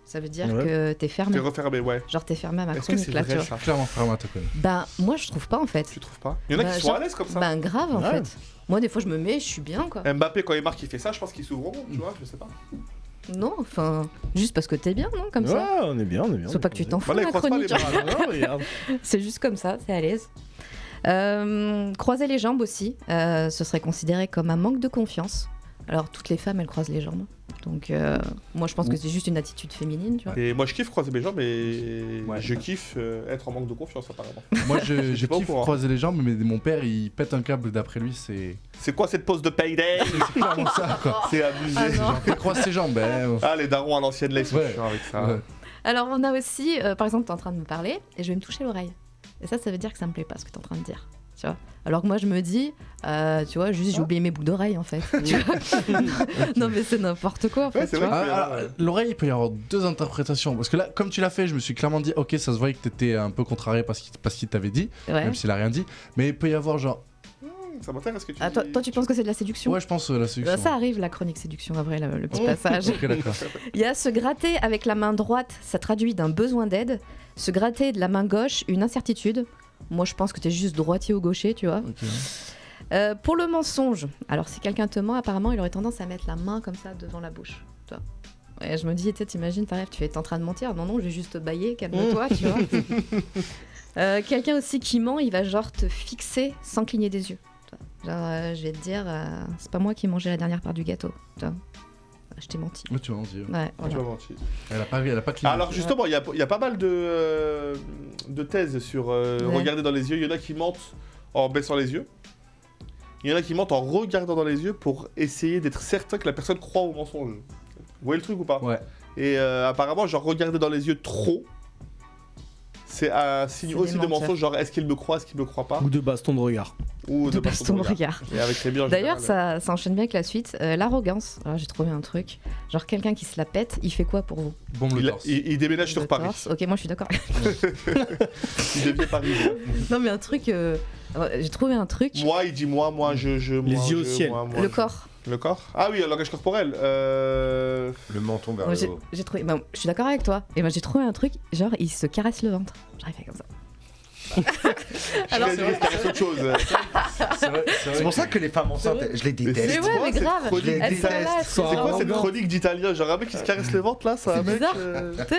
Ça veut dire Ouais. que t'es fermé. T'es refermé, ouais. Genre, t'es fermé à ma Est-ce que chronique, c'est là, tu vrai vois. ça? Clairement, frère, te connais. Ben, moi, je trouve pas, en fait. Tu trouves pas? Il y en a Bah, qui sont genre- à l'aise comme ça. Ben, grave, en Ouais. fait. Moi, des fois, je me mets, je suis bien, quoi. Mbappé, quand il marque, il fait ça, je pense qu'ils s'ouvrent au monde, tu vois, je sais pas. Non, enfin, juste parce que t'es bien, non, comme ça. Ouais, on est bien. Faut pas que tu t'en fous Voilà, la il croise pas les chronique. bras. Non, regarde. C'est juste comme ça, c'est à l'aise. Croiser les jambes aussi, ce serait considéré comme un manque de confiance. Alors toutes les femmes elles croisent les jambes, donc moi je pense que c'est juste une attitude féminine, tu vois. Et moi je kiffe croiser mes jambes, mais Ouais. je kiffe être en manque de confiance apparemment. Moi, je J'étais pas au kiffe courant. croiser les jambes, mais mon père, il pète un câble. D'après lui, c'est C'est quoi cette pause de payday? clairement ça, quoi. C'est abusé. Ah non. Genre, il croise ses jambes, Ah, les darons à l'ancienne, là, ils sont Ouais. chiants avec ça. Ouais. Alors on a aussi, par exemple t'es en train de me parler et je vais me toucher l'oreille. Et ça veut dire que ça me plaît pas ce que t'es en train de dire, tu vois. Alors que moi je me dis, tu vois, juste j'ai oublié mes boucles d'oreilles en fait. Tu vois. Non mais c'est n'importe quoi en fait. Ouais, c'est tu vrai. vois. Alors, l'oreille, il peut y avoir deux interprétations. Parce que là, comme tu l'as fait, je me suis clairement dit, ok, ça se voyait que t'étais un peu contrarié parce qu'il t'avait dit, Ouais. même s'il a rien dit. Mais il peut y avoir genre, Ça m'intéresse ce que tu Ah, dis. toi tu penses que c'est de la séduction? ouais, je pense la séduction. Ça arrive la chronique séduction, en vrai, le petit passage. Ok, d'accord. Il y a se gratter avec la main droite, ça traduit d'un besoin d'aide. Se gratter de la main gauche, une incertitude. Moi, je pense que t'es juste droitier ou gaucher, tu vois. Ok. Pour le mensonge, alors si quelqu'un te ment, apparemment, il aurait tendance à mettre la main comme ça devant la bouche. Tu vois. Ouais, je me dis, t'imagines, t'arrives, tu es en train de mentir. Non, je vais juste te bailler, calme-toi, tu vois. Quelqu'un aussi qui ment, il va genre te fixer sans cligner des yeux. Tu vois. Genre, je vais te dire, c'est pas moi qui ai mangé la dernière part du gâteau. Tu vois. Je t'ai menti. Mais tu m'en dis. Ouais, Ah, tu voilà. m'as menti. Elle a pas cligné. Alors justement, il y a pas mal de thèses sur regarder dans les yeux. Il y en a qui mentent en baissant les yeux. Il y en a qui mentent en regardant dans les yeux pour essayer d'être certain que la personne croit au mensonge. Vous voyez le truc ou pas? Ouais. Et apparemment, genre regarder dans les yeux trop, c'est un signe C'est aussi des de menteurs. mensonge. Genre est-ce qu'il me croit, est-ce qu'il me croit pas? Ou de baston de regard. Ou De baston baston de regard. regard. Et avec très bien. en D'ailleurs, général. ça enchaîne bien avec la suite. L'arrogance. Alors, j'ai trouvé un truc. Genre, quelqu'un qui se la pète, il fait quoi pour vous? Bombe le Il, torse. il déménage sur Le Paris. torse. Ok, moi je suis d'accord. Il devient parisien. Non, mais un truc. J'ai trouvé un truc. Moi, il dit moi, je. Les moi, yeux au je, ciel. moi, Le je. corps. Le corps? Ah oui, le langage corporel. Le menton vers Moi, le j'ai haut. j'ai trouvé. Ben, je suis d'accord avec toi. Et moi, j'ai trouvé un truc. Genre, il se caresse le ventre. J'arrive à faire comme ça. Alors, Alors, c'est caresse autre chose. C'est pour ça que les femmes enceintes, je les Mais déteste. ouais, mais cette grave. chronique Elles sont là, déteste. elles sont C'est quoi cette arrogantes. chronique d'italien? Genre un mec qui se caresse le ventre là, c'est un C'est mec. bizarre.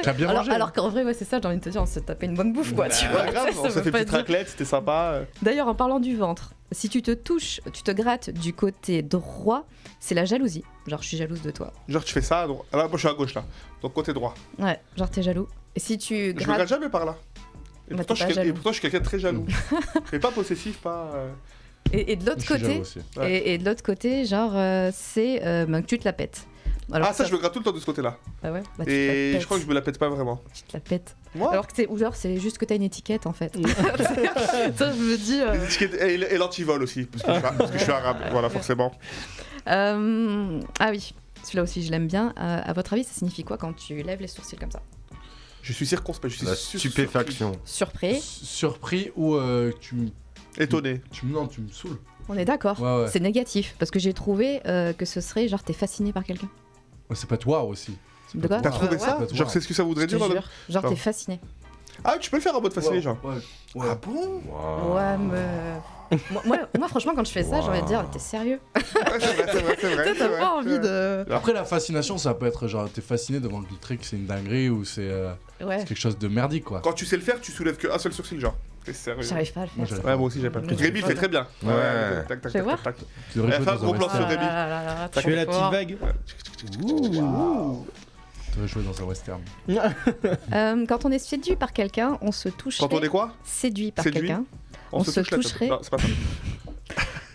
T'as bien alors, mangé, hein. alors qu'en vrai, ouais, c'est ça, j'ai envie de te dire, on se tapait une bonne bouffe, quoi. tu vois. Ouais, grave, Ça on s'est veut fait pas petite dire- raclette, c'était sympa. D'ailleurs, en parlant du ventre, si tu te touches, tu te grattes du côté droit, c'est la jalousie. Genre, je suis jalouse de toi. Genre, tu fais ça, donc. Ah, là, moi je suis à gauche là. Donc côté droit. Ouais, genre, t'es jaloux. Et si tu Je me grattes. gratte jamais par là. Et Bah, pourtant, t'es je pas suis quel- et jaloux. pourtant, je suis quelqu'un de très jaloux. Mais pas possessif, pas. Et de l'autre Je suis jaloux côté, aussi. Ouais. et de l'autre côté, genre, c'est ben, que tu te la pètes. Alors Ah, ça, je me gratte tout le temps de ce côté-là. Ah ouais, bah, tu te la Et pètes. je crois que je me la pète pas vraiment. Tu te la pètes. Moi Alors que c'est, ou genre, c'est juste que t'as une étiquette en fait. Ça, je me dis. Les étiquettes- et l'antivol aussi, parce que, parce que je suis arabe, voilà, forcément. Ah oui, celui-là aussi, je l'aime bien. À votre avis, ça signifie quoi quand tu lèves les sourcils comme ça? Je suis circonspect, je suis La sur- stupéfaction. Surpris. Surpris ou Étonné. non, tu me saoules. On est d'accord. Ouais, ouais. C'est négatif parce que j'ai trouvé que ce serait genre t'es fasciné par quelqu'un. Ouais, c'est pas toi aussi. De quoi? T'as trouvé Ouais, ça? ouais. Genre, c'est ce que ça Je voudrait te dire dans le- jure. Genre Ah. t'es fasciné. Ah, tu peux le faire en mode fasciné, genre. Ouais. Ah bon? Ouais, mais. Moi, franchement, quand je fais ça, j'ai envie de dire, t'es sérieux? Ouais, c'est vrai, c'est vrai, c'est vrai. Toi, c'est t'as vrai, pas envie c'est vrai. de. Après, la fascination, ça peut être genre, t'es fasciné devant le truc, c'est une dinguerie ou c'est Ouais, quelque chose de merdique, quoi. Quand tu sais le faire, tu soulèves qu'un seul sourcil, genre. T'es sérieux. j'arrive pas à le Moi, faire. j'arrive Ouais, moi aussi, j'ai pas le Mais truc. Rémi, il fait très bien. Ouais. Tac, tac, Fais tac, voir. tac, tac. Tu devrais Eh, jouer fais un dans gros un plan western. sur Rémi. Tu fais la petite vague. Tu devrais jouer dans un western. Quand on est séduit par quelqu'un, on se touche. Quand on est quoi? Séduit par Séduit quelqu'un. On se touche la tête. toucherait. Non, c'est pas ça.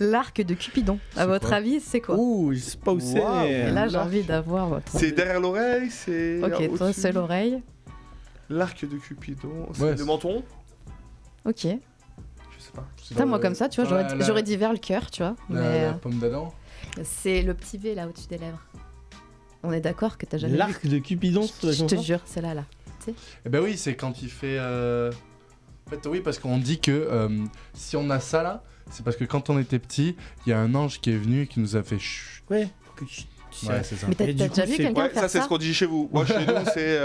L'arc de Cupidon. À C'est votre quoi avis, c'est quoi? Ouh, je sais pas où c'est. Waouh. Et là, j'ai l'arc. envie d'avoir votre. C'est derrière l'oreille, c'est. Ok, toi, au-dessus. c'est l'oreille. L'arc de Cupidon, c'est Ouais, le c'est- menton? Ok. Je sais pas. Putain, moi, comme ça, tu vois, j'aurais dit vers le cœur, tu vois. Mais La pomme d'Adam. c'est le petit V là au-dessus des lèvres. On est d'accord que t'as jamais vu. L'arc de Cupidon, ça doit être Je te comme ça. jure, c'est là. Eh ben oui, c'est quand il fait. En fait, oui, parce qu'on dit que si on a ça là, c'est parce que quand on était petit, il y a un ange qui est venu et qui nous a fait chut. Ouais. Pour que tu sais. Ouais, c'est ça. Mais t'as Et du déjà coup, vu c'est- quelqu'un Ouais, faire ça, c'est ça ce qu'on dit chez vous. Moi, chez nous, c'est.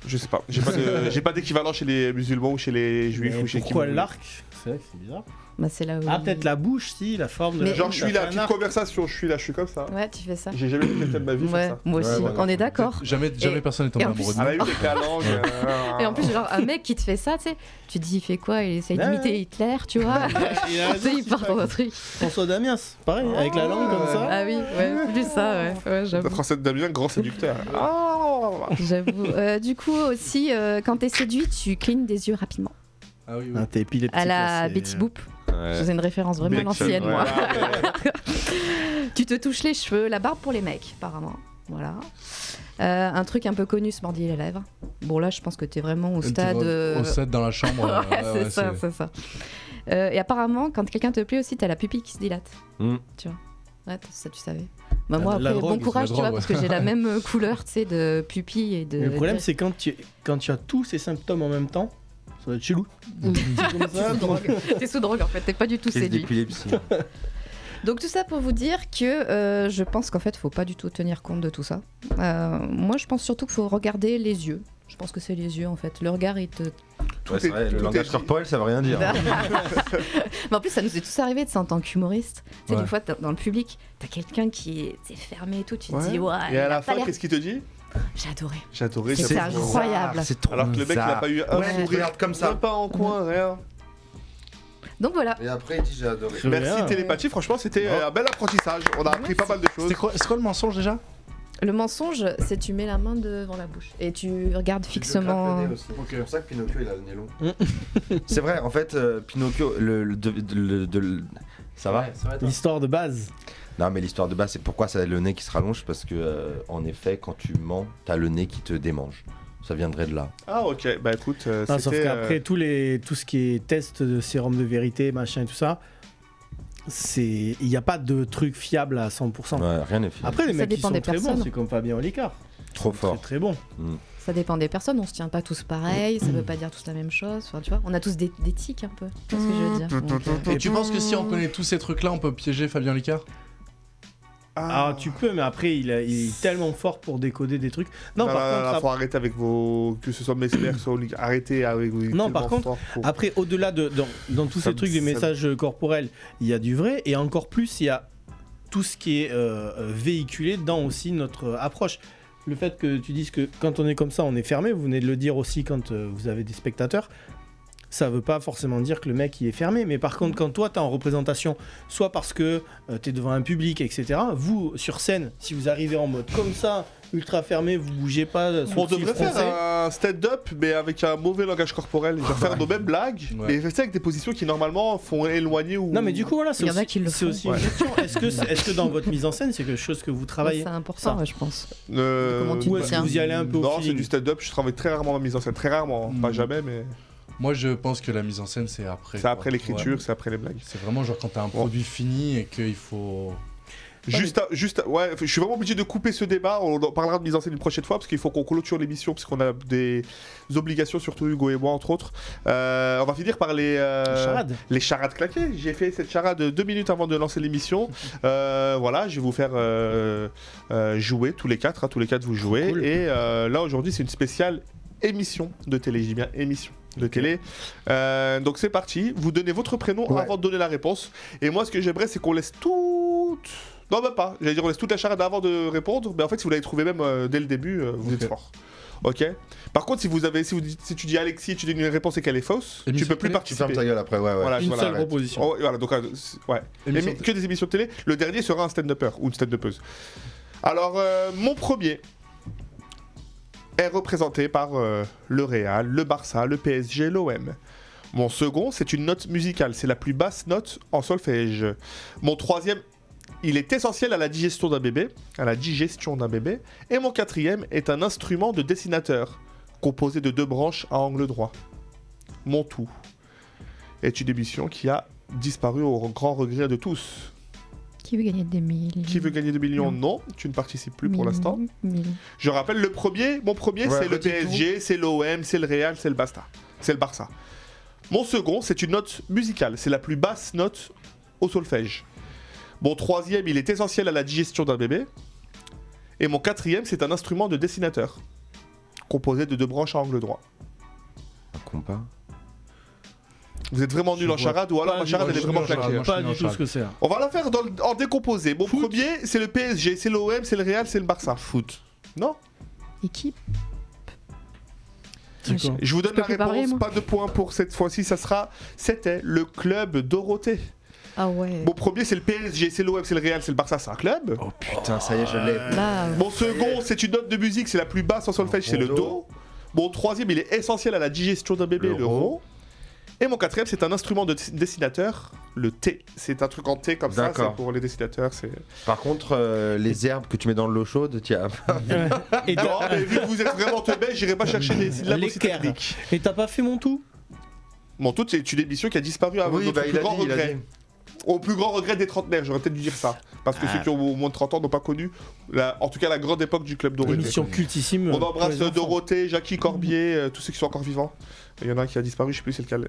Je sais pas. J'ai pas d'équivalent chez les musulmans ou chez les juifs ou chez qui. Pourquoi l'arc? C'est vrai que c'est bizarre. Bah, c'est là où. Ah, peut-être la bouche, si, la forme de. Mais- Genre, je suis là, là, petite conversation, je suis comme ça. Ouais, tu fais ça. J'ai jamais vu quelqu'un de ma vie Ouais, faire ça. moi aussi, Ouais, voilà. on est d'accord. Jamais Et- personne n'est tombé et en amoureux plus- de Ah nous. bah oui, avec la langue. Et en plus, genre, un mec qui te fait ça, tu sais, tu te dis, il fait quoi? Il essaye Ouais, d'imiter ouais. Hitler, tu vois? Il a Tu sais, il raison, part c'est dans pas- un truc. François Damiens, pareil, avec la langue comme ça. Ah oui, ouais, plus ça, ouais. Ouais, La j'avoue. française Damien, grand séducteur. J'avoue. Du coup, aussi, quand t'es séduit, tu clignes des yeux rapidement. Ah oui, oui. Ah, t'es épileptique. À la là, c'est- Betty Boop. Ouais. C'est une référence vraiment à Beckson, l'ancienne, ouais. moi. Tu te touches les cheveux, la barbe pour les mecs, apparemment. Voilà. Un truc un peu connu, se mordiller les lèvres. Bon, là, je pense que t'es vraiment au stade. Au stade dans la chambre. Ouais, c'est ça, c'est ça. Et apparemment, quand quelqu'un te plaît aussi, t'as la pupille qui se dilate. Mm. Tu vois. Ouais, ça, tu savais. Bah, moi, La après, drogue, bon courage, la tu vois, drogue, parce que j'ai la même couleur, tu sais, de pupille et de. Le problème, c'est quand tu as tous ces symptômes en même temps, ça va être chelou. T'es Comme ça, sous drogue. T'es sous drogue, en fait, t'es pas du tout Crise séduit. d'épilepsie. Donc tout ça pour vous dire que je pense qu'en fait, faut pas du tout tenir compte de tout ça. Moi, je pense surtout qu'il faut regarder les yeux. Je pense que c'est les yeux, en fait. Le regard, il te... Ouais, c'est vrai, le langage corporel, ça veut rien dire. Mais en plus, ça nous est tous arrivé, tu sais, en tant qu'humoriste. Tu sais, Ouais. des fois, dans le public, t'as quelqu'un qui est fermé et tout, tu te dis, ouais, Et il à a la pas fin, l'air- qu'est-ce qu'il te dit? J'ai adoré. J'ai adoré. C'est j'avoue. incroyable. C'est trop Alors que le mec, il a pas eu un Ouais, sourire. regarde comme ça. Même pas en coin, rien. Donc voilà. Et après, il dit j'ai adoré. Très Merci bien. télépathie, franchement, c'était un bel apprentissage. On a appris pas mal de choses. C'est quoi le mensonge déjà? Le mensonge, c'est tu mets la main devant la bouche et tu regardes fixement. C'est pour ça que Pinocchio, il a le nez long. C'est vrai, en fait, Pinocchio, ça va? L'histoire de base. Non, mais l'histoire de base, c'est pourquoi ça a le nez qui se rallonge, parce que, en effet, quand tu mens, t'as le nez qui te démange. Ça viendrait de là. Ah, ok. Bah écoute, Non, sauf c'était. qu'après, tout ce qui est test de sérum de vérité, machin et tout ça, il n'y a pas de truc fiable à 100%. Ouais, rien n'est fiable. Après, les Ça mecs qui dépend sont des très bons, personnes. c'est comme Fabien Olicard. Trop Très fort. très bon. Ça dépend des personnes, on se tient pas tous pareil, ça veut pas dire tous la même chose. Enfin, tu vois, on a tous des tics un peu. Tu vois ce que je veux dire. Donc, Et tu penses que si on connaît tous ces trucs-là, on peut piéger Fabien Licard? Ah, tu peux, mais après, il est tellement fort pour décoder des trucs. Non, Non, par non, contre, faut arrêter avec vos. Que ce soit Mesmer, que ce soit Oli- arrêtez avec vos. Non, par tellement contre, fort pour- après, au-delà dans tous Ça- ces trucs des ça- messages corporels, il y a du vrai, et encore plus, il y a tout ce qui est véhiculé dans aussi notre approche. Le fait que tu dises que quand on est comme ça, on est fermé, vous venez de le dire aussi quand vous avez des spectateurs, ça veut pas forcément dire que le mec il est fermé, mais par contre quand toi t'es en représentation, soit parce que t'es devant un public, etc., vous sur scène, si vous arrivez en mode comme ça, ultra fermé, vous bougez pas, On sourcils devrait froncés. faire un stand-up, mais avec un mauvais langage corporel. Genre faire nos mêmes blagues, Ouais. mais faire ça avec des positions qui normalement font éloigner ou. Non mais du coup voilà, c'est Il y en a aussi, qui le c'est font. aussi Ouais. une question. Est-ce que dans votre mise en scène c'est quelque chose que vous c'est travaillez important, ça. ouais, je pense. Euh, Comment tu ou te est-ce que tiens vous y allez un peu au Non, c'est feeling du stand-up. Je travaille très rarement en mise en scène, très rarement, hein. Pas jamais, mais Moi, je pense que la mise en scène, c'est après. c'est quoi. après l'écriture, Ouais. c'est après les blagues. C'est vraiment genre quand t'as un produit fini et qu'il faut. Ouais, je suis vraiment obligé de couper ce débat. On en parlera de mise en scène une prochaine fois parce qu'il faut qu'on clôture l'émission parce qu'on a des obligations, surtout Hugo et moi entre autres. On va finir par Charade. les charades claquées. J'ai fait cette charade 2 minutes avant de lancer l'émission. Voilà, je vais vous faire jouer tous les quatre. Tous les quatre vous jouez. Cool. Et là aujourd'hui c'est une spéciale émission de télé. Je dis bien émission de télé. Donc c'est parti. Vous donnez votre prénom Ouais. avant de donner la réponse. Et moi ce que j'aimerais c'est qu'on laisse toute... Non, même pas. J'allais dire, on laisse toute la charade avant de répondre. Mais en fait, si vous l'avez trouvé même dès le début, vous Ok. êtes fort. Ok. Par contre, si tu dis Alexis et tu donnes une réponse et qu'elle est fausse, Émission tu peux plus télé, Tu fermes participer. ta gueule après, ouais. Voilà, Une voilà, seule arrête. proposition. Oh, voilà, donc, ouais. Émission Que des émissions de télé. Le dernier sera un stand-upper ou une stand-upeuse. Alors, mon premier est représenté par le Real, le Barça, le PSG, l'OM. Mon second, c'est une note musicale. C'est la plus basse note en solfège. Mon troisième, il est essentiel à la digestion d'un bébé. Et mon quatrième est un instrument de dessinateur, composé de 2 branches à angle droit. Mon tout est une émission qui a disparu au grand regret de tous. Qui veut gagner des millions? Qui veut gagner 2 millions? Non, tu ne participes plus pour l'instant. Je rappelle, mon premier, Ouais, c'est le redis PSG, c'est l'OM, c'est le Real, c'est le Barça. Mon second, c'est une note musicale. C'est la plus basse note au solfège. Mon troisième, il est essentiel à la digestion d'un bébé. Et mon quatrième, c'est un instrument de dessinateur, composé de 2 branches à angle droit. Un compas. Vous êtes vraiment nul en charade ou alors Pas ma du charade elle est tout, vraiment je suis nul en claquée. charade. Pas suis du tout nul en ce que c'est. On va la faire en décomposé. Mon premier, c'est le PSG, c'est l'OM, c'est le Real, c'est le Barça. Foot. Non. Équipe. C'est quoi Je vous donne peux la plus parler, réponse, moi. pas de points pour cette fois-ci, c'était le club Dorothée. Ah ouais. Mon premier, c'est le PSG, c'est l'OM, c'est le Real, c'est le Barça, c'est un club. Oh putain, ça y est, je l'ai. Là, Mon second, c'est une note de musique, c'est la plus basse en solfège, c'est le Do. Mon troisième, il est essentiel à la digestion d'un bébé, le Rho. Et mon quatrième, c'est un instrument de dessinateur, le T. C'est un truc en T comme ça, D'accord. c'est pour les dessinateurs. Par contre, les herbes que tu mets dans l'eau chaude, tiens. Et Non, t'as- mais vu que vous êtes vraiment teubé, j'irai pas chercher des syllabes aussi L'équerre. techniques. Et t'as pas fait mon tout? Mon tout, c'est une émission qui a disparu à Oui, notre bah, plus grand regret. dit. Au plus grand regret des trentenaires, j'aurais peut-être dû dire ça. Parce que ceux qui ont moins de 30 ans n'ont pas connu, en tout cas, la grande époque du Club Dorothée. Émission cultissime. On pour embrasse les enfants. Dorothée, Jackie Corbier, tous ceux qui sont encore vivants. Il y en a un qui a disparu, je sais plus c'est lequel.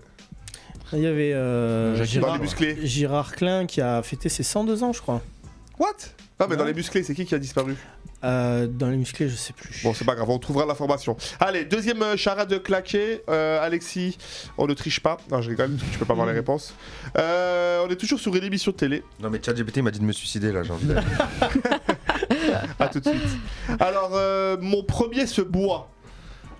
Il y avait Dans Gérard, les musclés. Gérard Klein qui a fêté ses 102 ans, je crois. What? Ah, mais dans Ouais. les musclés, c'est qui a disparu? Dans les musclés, je sais plus. Bon, c'est pas grave, on trouvera l'information. Allez, deuxième charade claquée. Alexis, on ne triche pas. Non, je rigole, tu peux pas voir les réponses. On est toujours sur une émission de télé. Non, mais ChatGPT m'a dit de me suicider là, j'ai envie de. À tout de suite. Alors, mon premier se boit.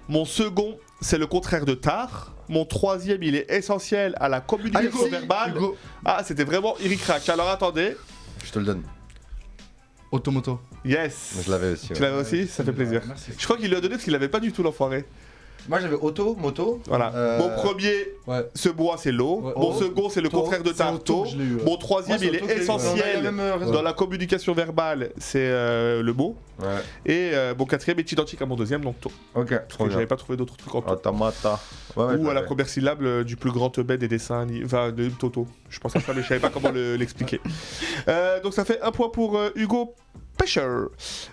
Mon second, c'est le contraire de tard. Mon troisième, il est essentiel à la communication verbale. Hugo. Ah, c'était vraiment Eric Crack. Alors attendez. Je te le donne. Automoto. Yes. Je l'avais aussi. Tu ouais. l'avais aussi? Ça fait plaisir. Merci. Je crois qu'il lui a donné parce qu'il l'avait pas du tout, l'enfoiré. Moi j'avais auto, moto. Voilà. Mon premier Ouais. se boit, c'est l'eau. Ouais. Mon Oh. second, c'est le Tôt. contraire de C'est tard, auto tôt. que je l'ai eu, ouais. Mon troisième, Moi, c'est il auto est que j'ai eu. essentiel On a la même raison. dans la communication verbale, c'est le mot. Ouais. Et mon quatrième est identique à mon deuxième, donc tôt. Ok, Parce trop que j'avais bien. pas trouvé d'autres trucs en tôt. Automata. Ouais, Ou à la ouais. première syllabe du plus grand teubé des dessins, enfin de Toto. Je pensais à ça, mais je savais pas comment l'expliquer. Donc ça fait un point pour Hugo Pescher.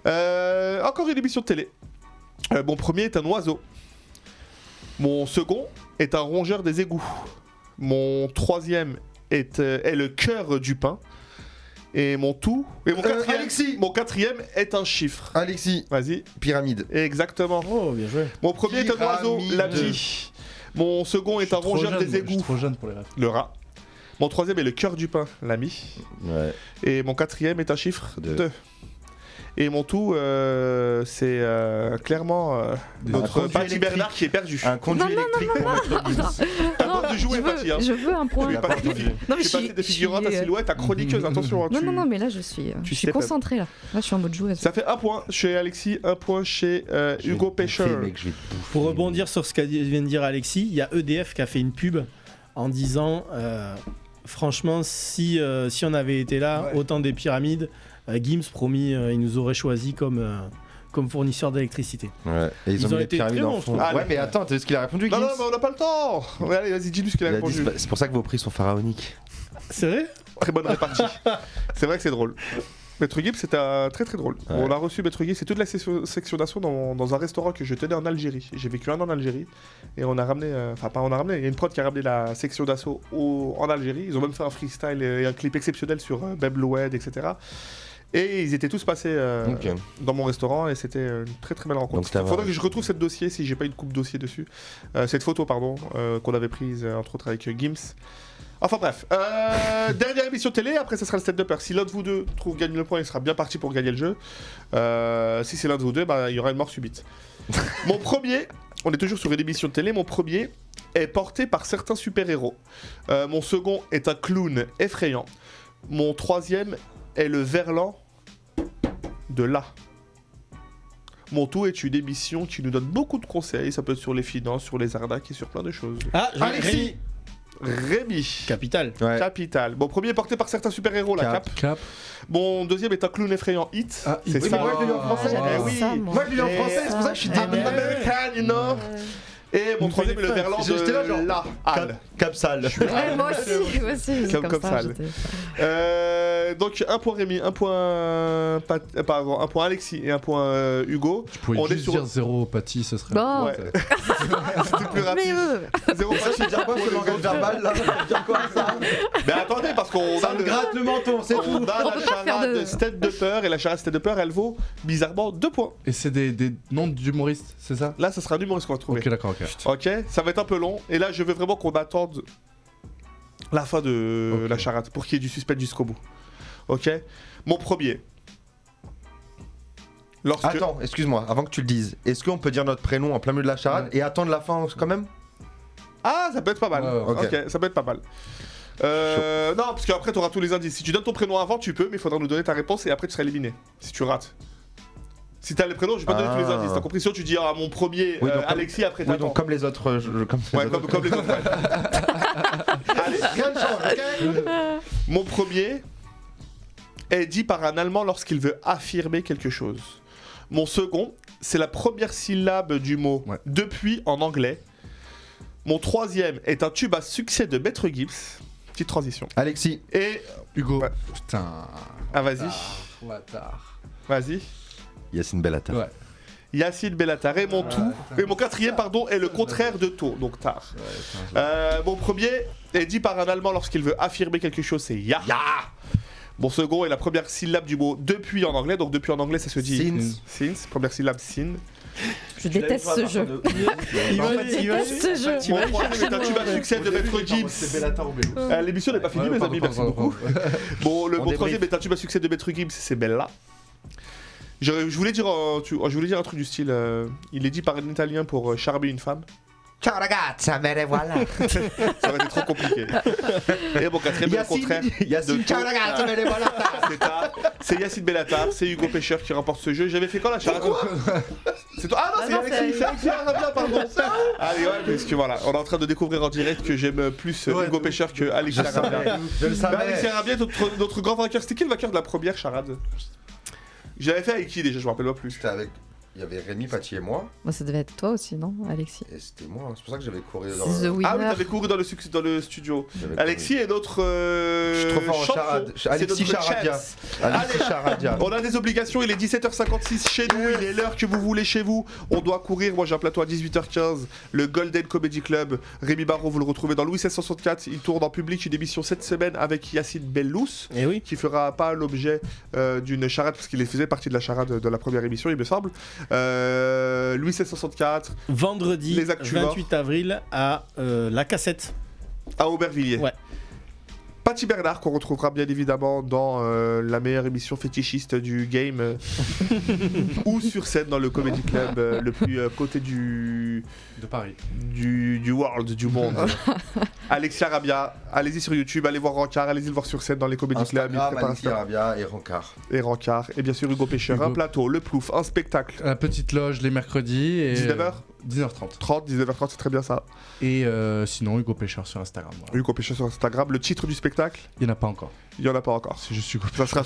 Encore une émission de télé. Mon premier est un oiseau. Mon second est un rongeur des égouts. Mon troisième est le cœur du pain. Et mon quatrième, Alexis. mon quatrième est un chiffre. Alexis, Vas-y. pyramide. Exactement. Oh, bien joué. Mon premier est un oiseau, Pyramide. l'abdi. Mon second est un rongeur des Je suis égouts, trop jeune pour les rêves. le rat. Mon troisième est le cœur du pain, l'ami. Ouais. Et mon quatrième est un chiffre Deux. 2. Et mon tout, c'est clairement notre conduit Patty électrique. Bernard qui est perdu. Un conduit électrique pour mettre le bus. T'as le droit de jouer, Patty. Hein. je veux un point. Tu es Il a passé pas de entendu. Non, mais tu es passé de figurante à je suis, silhouette à chroniqueuse, attention. Hein, Non, tu- non, non, mais là, je suis tu suis step up. concentrée, là. Là, je suis en mode joueuse. Ça fait un point chez Alexis, un point chez Hugo Pescher. Mec, je vais te bouffer. Pour rebondir sur ce qu'a vient de dire Alexis, il y a EDF qui a fait une pub en disant franchement, si on avait été là, Ouais. au temps des pyramides, Gims, promis, il nous aurait choisi comme fournisseur d'électricité. Ouais. Et ils Ils ont ont mis les été pyramides très en bons, fond. je trouve. Ouais, mais attends, t'as vu ce qu'il a répondu, Non, Gims non, mais on n'a pas le temps. Allez, vas-y, dis-nous ce qu'il a Il a dit, répondu. c'est pour ça que vos prix sont pharaoniques. C'est vrai? Très bonne répartie. C'est vrai que c'est drôle. Maître Gibbs, c'était très très drôle. Ouais. On a reçu Maître Gibbs, c'est toute la section d'assaut dans un restaurant que je tenais en Algérie. J'ai vécu un an en Algérie et on a ramené, enfin pas on a ramené, il y a une prod qui a ramené la section d'assaut en Algérie. Ils ont même fait un freestyle et un clip exceptionnel sur Beb Loued, etc. Et ils étaient tous passés Ok. dans mon restaurant et c'était une très très belle rencontre. Donc, t'as- Il faudrait que je retrouve cette dossier si j'ai pas une coupe dossier dessus. Cette photo, pardon, qu'on avait prise entre autres avec Gims. Enfin bref, dernière émission télé, après ça sera le stand-upper. Si l'un de vous deux gagne le point, il sera bien parti pour gagner le jeu. Si c'est l'un de vous deux, bah, il y aura une mort subite. Mon premier, on est toujours sur une émission de télé, mon premier est porté par certains super-héros. Mon second est un clown effrayant. Mon troisième est le verlan de là. Mon tout est une émission qui nous donne beaucoup de conseils, ça peut être sur les finances, sur les arnaques et sur plein de choses. Ah, Alexis. Rémi. Capital. Ouais. Capital. Mon premier est porté par certains super-héros, la Cap. Cap. Cap. Mon deuxième est un clown effrayant, Hit. Ah, c'est Hit. ça. Oui, mais moi, je l'ai lu en français. j'adore Eh oui. ça, moi. Moi, je l'ai lu en français, c'est pour ça que je suis I'm débile. American, you know. Et mon troisième est le verlan J'étais là, genre, de la halle. Capsal. Ouais, moi aussi, c'est Comme ça, donc un point Rémi, un point un point Alexis et un point Hugo. Tu pouvais On est juste sur- dire 0 Paty, ça serait. Bon. Ouais. C'était plus rapide. Zéro Ça, c'est dire quoi ce langage verbal là? Ça veut dire quoi ça? Mais attendez, parce qu'on Ça me gratte le menton, c'est tout. on a On la peut pas faire charade de- Tête de peur et la charade Tête de peur, elle vaut bizarrement 2 points. Et c'est des noms d'humoristes, c'est ça? Là, ça sera un humoriste qu'on va trouver. Ok, d'accord, ok. Ok, ça va être un peu long. Et là, je veux vraiment qu'on attende la fin de Ok. la charade pour qu'il y ait du suspense jusqu'au bout. Ok, mon premier. Lorsque... Attends, excuse-moi, avant que tu le dises, est-ce qu'on peut dire notre prénom en plein milieu de la charade et attendre la fin quand même? Ah, ça peut être pas mal. Ouais, ouais. Ok, ça peut être pas mal. Non, parce qu'après, tu auras tous les indices. Si tu donnes ton prénom avant, tu peux, mais il faudra nous donner ta réponse et après, tu seras éliminé. Si tu rates. Si t'as les prénoms, je vais pas te donner tous les Ah. indices. T'as compris? Sinon, tu dis à mon premier Oui, donc comme- Alexis, après Oui, t'attends. donc comme les autres. Ouais, comme les autres. Ouais. Allez, rien ne change, ok? Mon premier est dit par un Allemand lorsqu'il veut affirmer quelque chose. Mon second, c'est la première syllabe du mot Ouais. depuis en anglais. Mon troisième est un tube à succès de Maître Gibbs. Petite transition. Alexis, Et. Hugo. Ouais. Putain. Ah, vas-y. Bâtard. Vas-y. Yacine Bellatar. Ouais. Yacine Bellatar. Et mon tout. Et mon quatrième, pardon, est le contraire de tôt, donc tard. Mon premier est dit par un Allemand lorsqu'il veut affirmer quelque chose, c'est ya. Mon second est la première syllabe du mot depuis en anglais, donc depuis en anglais ça se dit since, première syllabe sin. Je déteste ce jeu. Il déteste ce jeu. Mon troisième est un tube à succès de Maître Gibbs. C'est Bellatar ou Bello. L'émission n'est pas finie, mes amis, merci beaucoup. Bon, On mon troisième est un tube à succès de Maître Gibbs, c'est Bella. Je voulais dire un truc du style, il est dit par un italien pour charmer une femme. Ciao ragazza, me ne voilà. Ça aurait été trop compliqué. Et mon quatrième est le contraire. Yacine, de ciao tout. ragazza, me ne voilà. C'est Yacine Bellatar, c'est Hugo Pêcheur qui remporte ce jeu. J'avais fait quand la charade? C'est toi. Ah non, c'est non, Alexis, c'est Alexis Arabia, pardon. Allez, ouais, parce que voilà, on est en train de découvrir en direct que j'aime plus Hugo Pêcheur que Alexis Arabia. Je le Bah, Alexis savais. Arabia, notre grand vainqueur. C'était qui le vainqueur de la première charade? Je l'avais fait avec qui déjà? Je me rappelle pas plus. C'était avec. Il y avait Rémi, Paty et moi. Moi, ça devait être toi aussi, non, Alexis? Et c'était moi, c'est pour ça que j'avais couru dans C'est The Winner. Ah oui, t'avais couru dans le studio. J'avais Alexis est notre. Je suis trop fort en champion. charade. C'est Alexis notre Charadia. chef. Alexis Charadia. On a des obligations, il est 17h56 chez nous, il est l'heure que vous voulez chez vous. On doit courir, moi j'ai un plateau à 18h15, le Golden Comedy Club. Rémi Barraud, vous le retrouvez dans Louis 1664. Il tourne en public une émission cette semaine avec Yacine Bellous, Et oui. qui fera pas l'objet d'une charade, parce qu'il faisait partie de la charade de la première émission, il me semble. Louis 1664, Vendredi Les actus 28 avril à La Cassette. à Aubervilliers. Ouais. Paty Bernard, qu'on retrouvera bien évidemment dans la meilleure émission fétichiste du game, ou sur scène dans le Comedy Club le plus côté De Paris. du world, du monde. Alexis Arabia, allez-y sur YouTube, allez voir Rancard, allez-y le voir sur scène dans les Comedy Club, Instagram, Alexis Instagram Arabia et Rancard. et Rancard, et bien sûr Hugo Pêcheur, Hugo. un plateau, le plouf, un spectacle. La petite loge les mercredis. Et 19h 19h30. 30, 19h30, c'est très bien ça. Et sinon, Hugo Pêcheur sur Instagram. Voilà. Hugo Pêcheur sur Instagram, le titre du spectacle, Il n'y en a pas encore. il y en a pas encore. C'est juste Hugo Ça sera un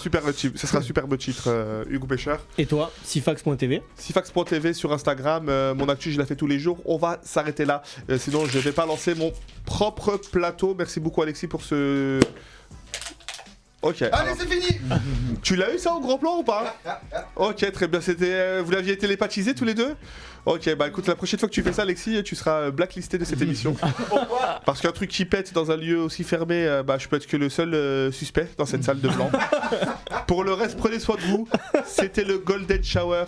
superbe titre, Hugo Pêcheur. Et toi, sifax.tv. Sifax.tv sur Instagram, mon actu je la fais tous les jours, on va s'arrêter là, sinon je vais pas lancer mon propre plateau. Merci beaucoup Alexis pour ce... Ok. Allez, alors, c'est fini. tu l'as eu ça au gros plan ou pas? Ok, très bien, c'était... vous l'aviez télépathisé tous les deux? Ok, bah écoute, la prochaine fois que tu fais ça Alexis, tu seras blacklisté de cette émission. Parce qu'un truc qui pète dans un lieu aussi fermé, bah je peux être que le seul suspect dans cette salle de blanc. Pour le reste, prenez soin de vous. C'était le Golden Shower.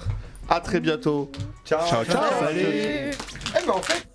À très bientôt. Ciao. Ciao, ciao. Salut. Eh ben en fait.